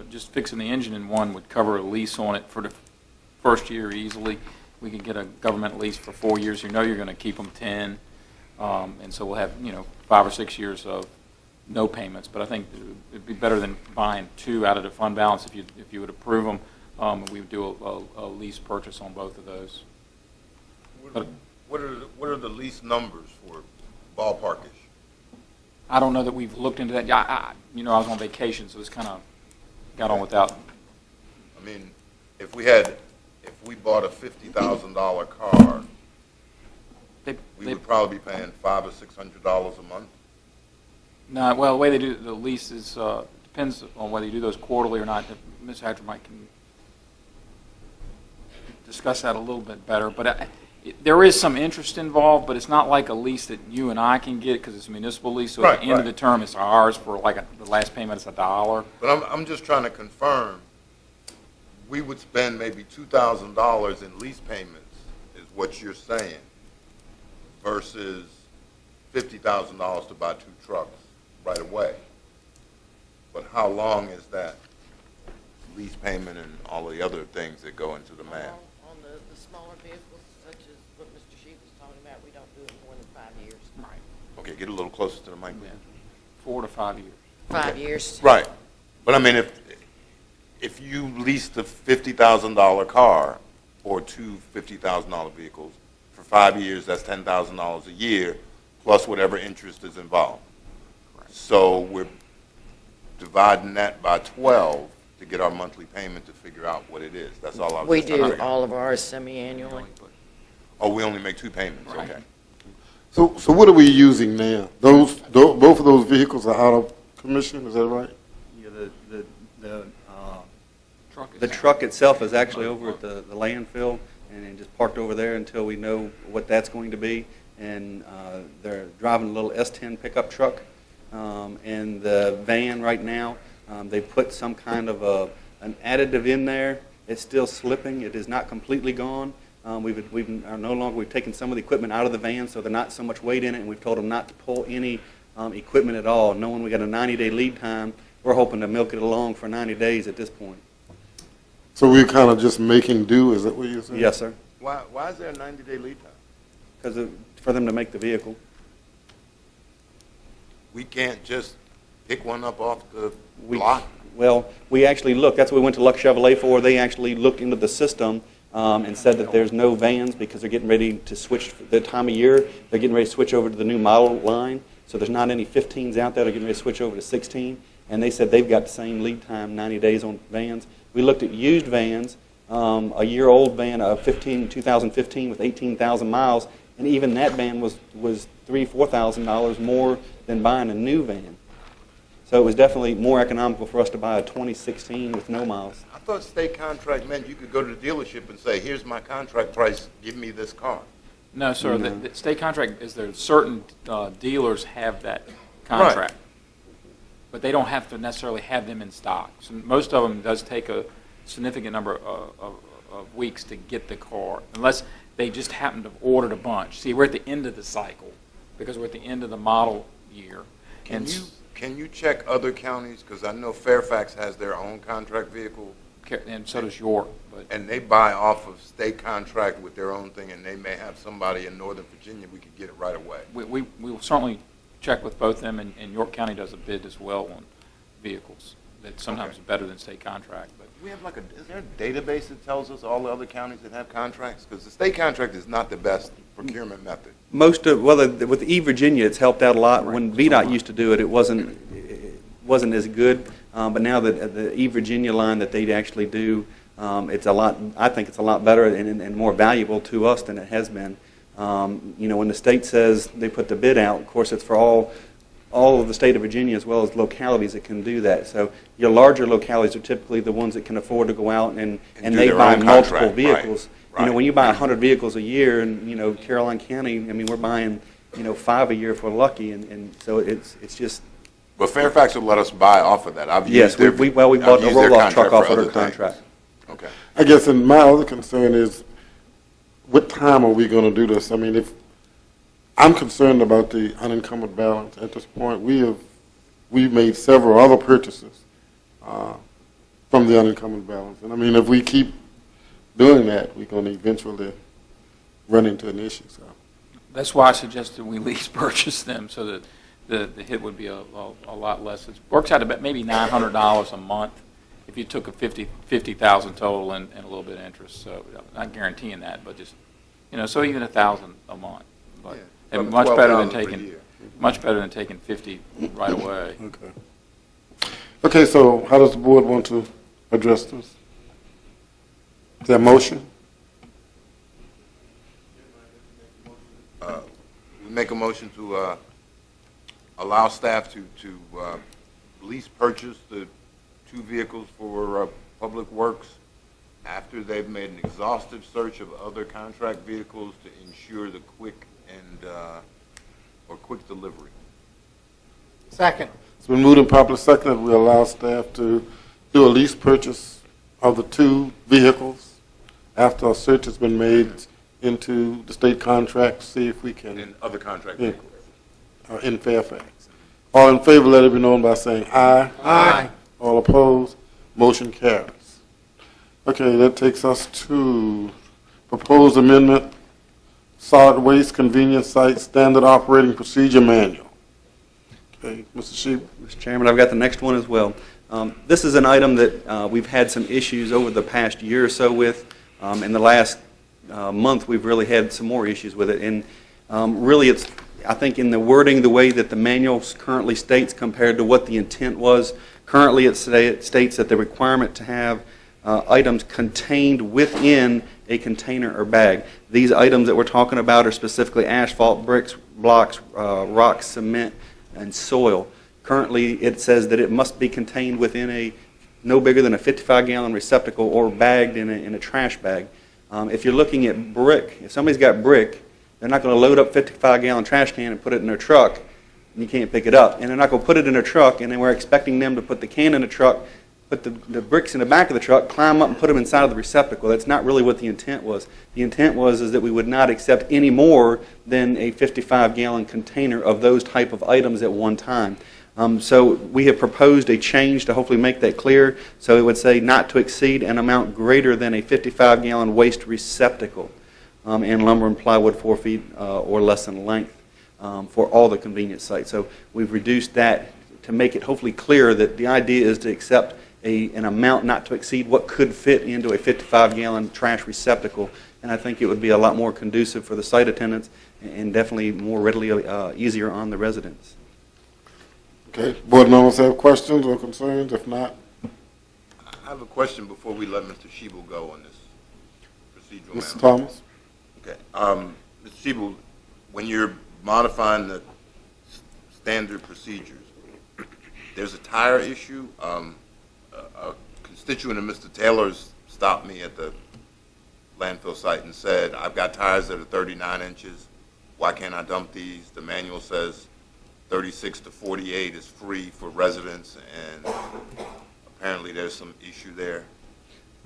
just fixing the engine in one would cover a lease on it for the first year easily. We could get a government lease for 4 years. You know you're going to keep them 10, and so we'll have 5 or 6 years of no payments. But I think it'd be better than buying 2 out of the fund balance if you would approve them. We would do a lease purchase on both of those. What are the lease numbers for ballparkish? I don't know that we've looked into that. I was on vacation, so it's kind of got on without. I mean, if we bought a $50,000 car, we would probably be paying $500 or $600 a month. No, well, the way they do the lease is depends on whether you do those quarterly or not. Ms. Hatchermite can discuss that a little bit better. But there is some interest involved, but it's not like a lease that you and I can get because it's a municipal lease. So at the end of the term, it's ours for the last payment is $1. But I'm just trying to confirm. We would spend maybe $2,000 in lease payments, is what you're saying, versus $50,000 to buy 2 trucks right away. But how long is that lease payment and all the other things that go into the math? On the smaller vehicles, such as what Mr. Sheep was talking about, we don't do it more than 5 years. Right. Okay, get a little closer to the mic. Yeah. 4 to 5 years. 5 years. Right. But I mean, if you leased a $50,000 car or 2 $50,000 vehicles for 5 years, that's $10,000 a year, plus whatever interest is involved. Right. So we're dividing that by 12 to get our monthly payment to figure out what it is. That's all I was We just trying to do figure out. all of ours semi-annually. Oh, we only make 2 payments, Right. okay. So what are we using now? Both of those vehicles are out of commission, is that right? Yeah, the truck itself is actually over at the landfill and just parked over there until we know what that's going to be. And they're driving a little S10 pickup truck. And the van right now, they put some kind of an additive in there. It's still slipping. It is not completely gone. We've taken some of the equipment out of the van, so there's not so much weight in it, and we've told them not to pull any equipment at all. Knowing we got a 90-day lead time, we're hoping to milk it along for 90 days at this point. So we're kind of just making do, is that what you're saying? Yes, sir. Why is there a 90-day lead time? Because for them to make the vehicle. We can't just pick one up off the block? Well, we actually looked, that's what we went to Luck Chevrolet for. They actually looked into the system and said that there's no vans because they're getting ready to switch, the time of year, they're getting ready to switch over to the new model line. So there's not any 15s out there. They're getting ready to switch over to 16. And they said they've got the same lead time, 90 days on vans. We looked at used vans, a year-old van, a 2015 with 18,000 miles, and even that van was $3,000, $4,000 more than buying a new van. So it was definitely more economical for us to buy a 2016 with no miles. I thought state contract meant you could go to the dealership and say, here's my contract price, give me this car. No, sir. The state contract is there. Certain dealers have that contract, Right. but they don't have to necessarily have them in stock. So most of them does take a significant number of weeks to get the car, unless they just happen to have ordered a bunch. See, we're at the end of the cycle because we're at the end of the model year. Can you check other counties? Because I know Fairfax has their own contract vehicle. And so does York. And they buy off of state contract with their own thing, and they may have somebody in Northern Virginia, we could get it right away. We will certainly check with both them, and York County does a bid as well on vehicles. That sometimes is better than state contract. But We have is there a database that tells us all the other counties that have contracts? Because the state contract is not the best procurement method. With E-Virginia, it's helped out a lot. When VDOT used to do it, it wasn't as good. But now that the E-Virginia line that they actually do, it's a lot. I think it's a lot better and more valuable to us than it has been. When the state says they put the bid out, of course, it's for all of the state of Virginia as well as localities that can do that. So your larger localities are typically the ones that can afford to go out and they buy multiple vehicles. Right. When you buy 100 vehicles a year in Caroline County, I mean, we're buying 5 a year if we're lucky, and so it's just. But Fairfax will let us buy off of that. Yes, we bought a roll-off truck off of their contract. Okay. I guess, and my other concern is, what time are we going to do this? I mean, if I'm concerned about the unencumbered balance at this point, we've made several other purchases from the unencumbered balance, and I mean, if we keep doing that, we're going to eventually run into an issue. So that's why I suggested we lease purchase them so that the hit would be a lot less. It works out about maybe $900 a month if you took a 50,000 total and a little bit of interest. So not guaranteeing that, but just so even $1,000 a month. But and much better than taking 50 right away. Okay. Okay. So how does the board want to address this? Is there a motion? We make a motion to allow staff to lease purchase the 2 vehicles for Public Works after they've made an exhaustive search of other contract vehicles to ensure the quick delivery. Second. It's been moved and properly seconded. We allow staff to do a lease purchase of the 2 vehicles after a search has been made into the state contract, see if we can. And other contract vehicles. In Fairfax. All in favor, let it be known by saying aye. Aye. All opposed, motion carries. Okay, that takes us to proposed amendment, solid waste convenience site standard operating procedure manual. Okay, Mr. Sheep. Mr. Chairman, I've got the next one as well. This is an item that we've had some issues over the past year or so with. In the last month, we've really had some more issues with it. And really, it's, I think, in the wording, the way that the manual currently states compared to what the intent was. Currently, it states that the requirement to have items contained within a container or bag. These items that we're talking about are specifically asphalt, bricks, blocks, rocks, cement, and soil. Currently, it says that it must be contained within a no bigger than a 55-gallon receptacle or bagged in a trash bag. If you're looking at brick, if somebody's got brick, they're not going to load up 55-gallon trash can and put it in their truck, and you can't pick it up. And they're not going to put it in their truck, and then we're expecting them to put the can in the truck, put the bricks in the back of the truck, climb up and put them inside of the receptacle. That's not really what the intent was. The intent was that we would not accept any more than a 55-gallon container of those type of items at one time. So we have proposed a change to hopefully make that clear. So it would say not to exceed an amount greater than a 55-gallon waste receptacle and lumber and plywood 4 feet or less in length for all the convenience sites. So we've reduced that to make it hopefully clear that the idea is to accept an amount not to exceed what could fit into a 55-gallon trash receptacle. And I think it would be a lot more conducive for the site attendants and definitely more readily easier on the residents. Okay, board members have questions or concerns? If not, I have a question before we let Mr. Shebel go on this procedural matter. Mr. Thomas? Okay. Mr. Shebel, when you're modifying the standard procedures, there's a tire issue. A constituent of Mr. Taylor's stopped me at the landfill site and said, I've got tires that are 39 inches. Why can't I dump these? The manual says 36 to 48 is free for residents, and apparently there's some issue there.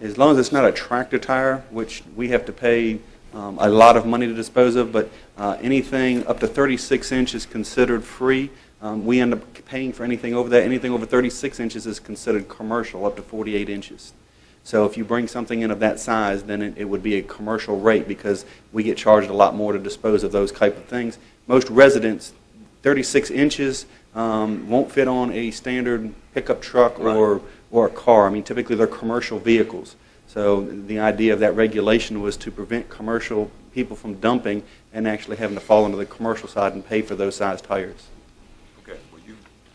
As long as it's not a tractor tire, which we have to pay a lot of money to dispose of, but anything up to 36 inches is considered free. We end up paying for anything over that. Anything over 36 inches is considered commercial, up to 48 inches. So if you bring something in of that size, then it would be a commercial rate because we get charged a lot more to dispose of those type of things. Most residents, 36 inches won't fit on a standard pickup truck or a car. I mean, typically they're commercial vehicles. So the idea of that regulation was to prevent commercial people from dumping and actually having to fall into the commercial side and pay for those size tires. Okay, well,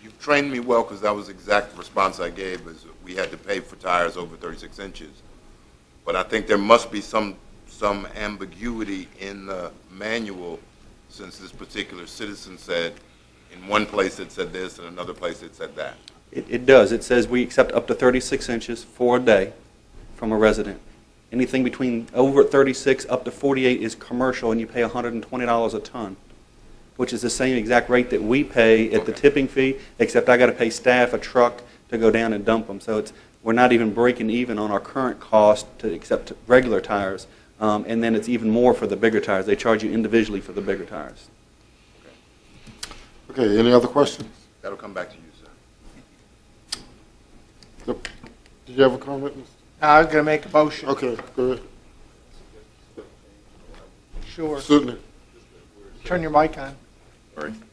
you've trained me well because that was the exact response I gave, is we had to pay for tires over 36 inches. But I think there must be some ambiguity in the manual, since this particular citizen said in one place it said this and another place it said that. It does. It says we accept up to 36 inches for a day from a resident. Anything between over 36 up to 48 is commercial, and you pay $120 a ton, which is the same exact rate that we pay at the tipping fee, except I got to pay staff a truck to go down and dump them. So we're not even breaking even on our current cost to accept regular tires, and then it's even more for the bigger tires. They charge you individually for the bigger tires. Okay, any other questions? That'll come back to you, sir. Did you have a comment, Mr.? I was going to make a motion. Okay, go ahead. Sure. Certainly. Turn your mic on.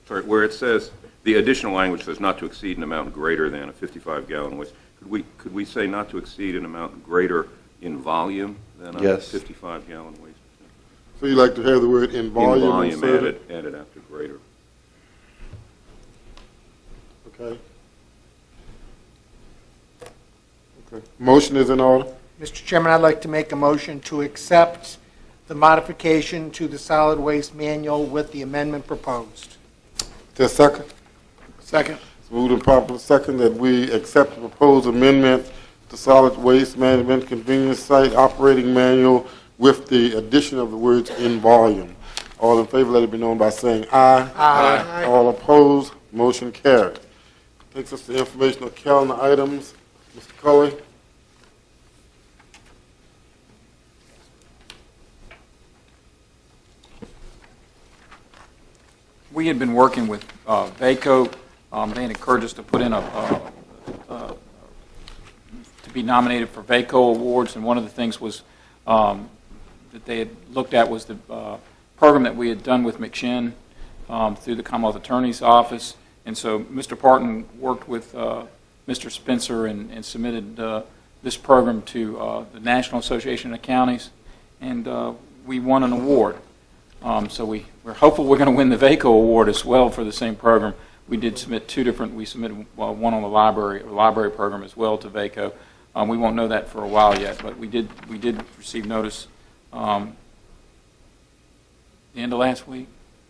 Sorry, where it says, the additional language says not to exceed an amount greater than a 55-gallon waste. Could we say not to exceed an amount greater in volume than a Yes. 55-gallon waste? So you like to have the word in volume? In volume inserted? added after greater. Okay. Okay. Motion is in order. Mr. Chairman, I'd like to make a motion to accept the modification to the solid waste manual with the amendment proposed. Is there a second? Second. It's moved and properly second that we accept the proposed amendment to solid waste management convenience site operating manual with the addition of the words in volume. All in favor, let it be known by saying aye. Aye. All opposed, motion carried. Takes us to informational calendar items. Mr. Cully? We had been working with VACO. They had encouraged us to put in to be nominated for VACO awards, and one of the things was that they had looked at was the program that we had done with McShin through the Commonwealth Attorney's Office. And so Mr. Parton worked with Mr. Spencer and submitted this program to the National Association of Counties, and we won an award. So we're hopeful we're going to win the VACO award as well for the same program. We did submit we submitted one on the library program as well to VACO. We won't know that for a while yet, but we did receive notice the end of last week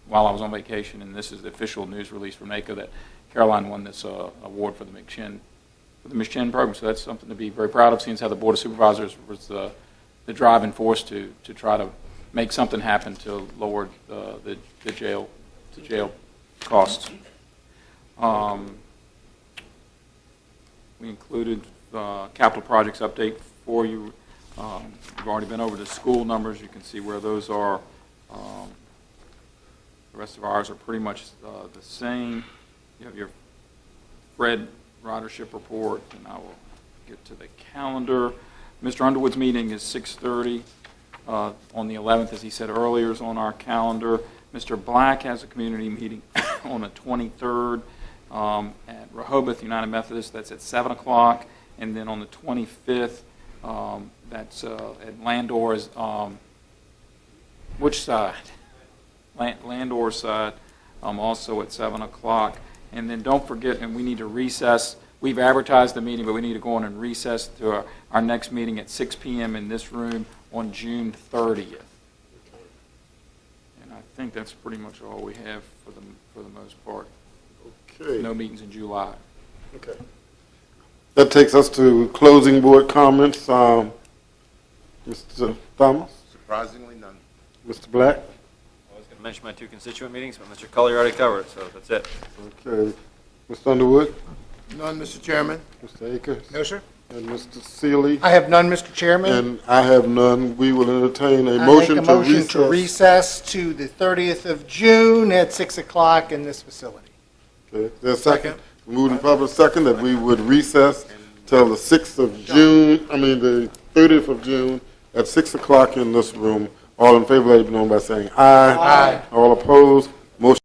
while I was on vacation, and this is the official news release from NACO that Caroline won this award for the McShin program. So that's something to be very proud of, seeing how the Board of Supervisors was the driving force to try to make something happen to lower the jail costs. We included capital projects update for you. We've already been over the school numbers. You can see where those are. The rest of ours are pretty much the same. You have your read ridership report, and I will get to the calendar. Mr. Underwood's meeting is 6:30 on the 11th, as he said earlier, is on our calendar. Mr. Black has a community meeting on the 23rd at Rehoboth United Methodist. That's at 7 o'clock. And then on the 25th, that's at Landor's, which side? Landor's side, also at 7 o'clock. And then don't forget, and we need to recess. We've advertised the meeting, but we need to go on and recess to our next meeting at 6 p.m. in this room on June 30th. And I think that's pretty much all we have for the most part. Okay. No meetings in July. Okay. That takes us to closing board comments. Mr. Thomas? Surprisingly, none. Mr. Black? I was going to mention my 2 constituent meetings, but Mr. Cully already covered it, so that's it. Okay. Mr. Underwood? None, Mr. Chairman. Mr. Akers? No, sir. And Mr. Seeley? I have none, Mr. Chairman. And I have none. We will entertain a I motion make a to motion to recess to the 30th of June at 6 o'clock in this facility. Okay. There's a second. Moved and properly second that we would recess till the 6th of June, the 30th of June at 6 o'clock in this room. All in favor, let it be known by saying aye. Aye. All opposed, motion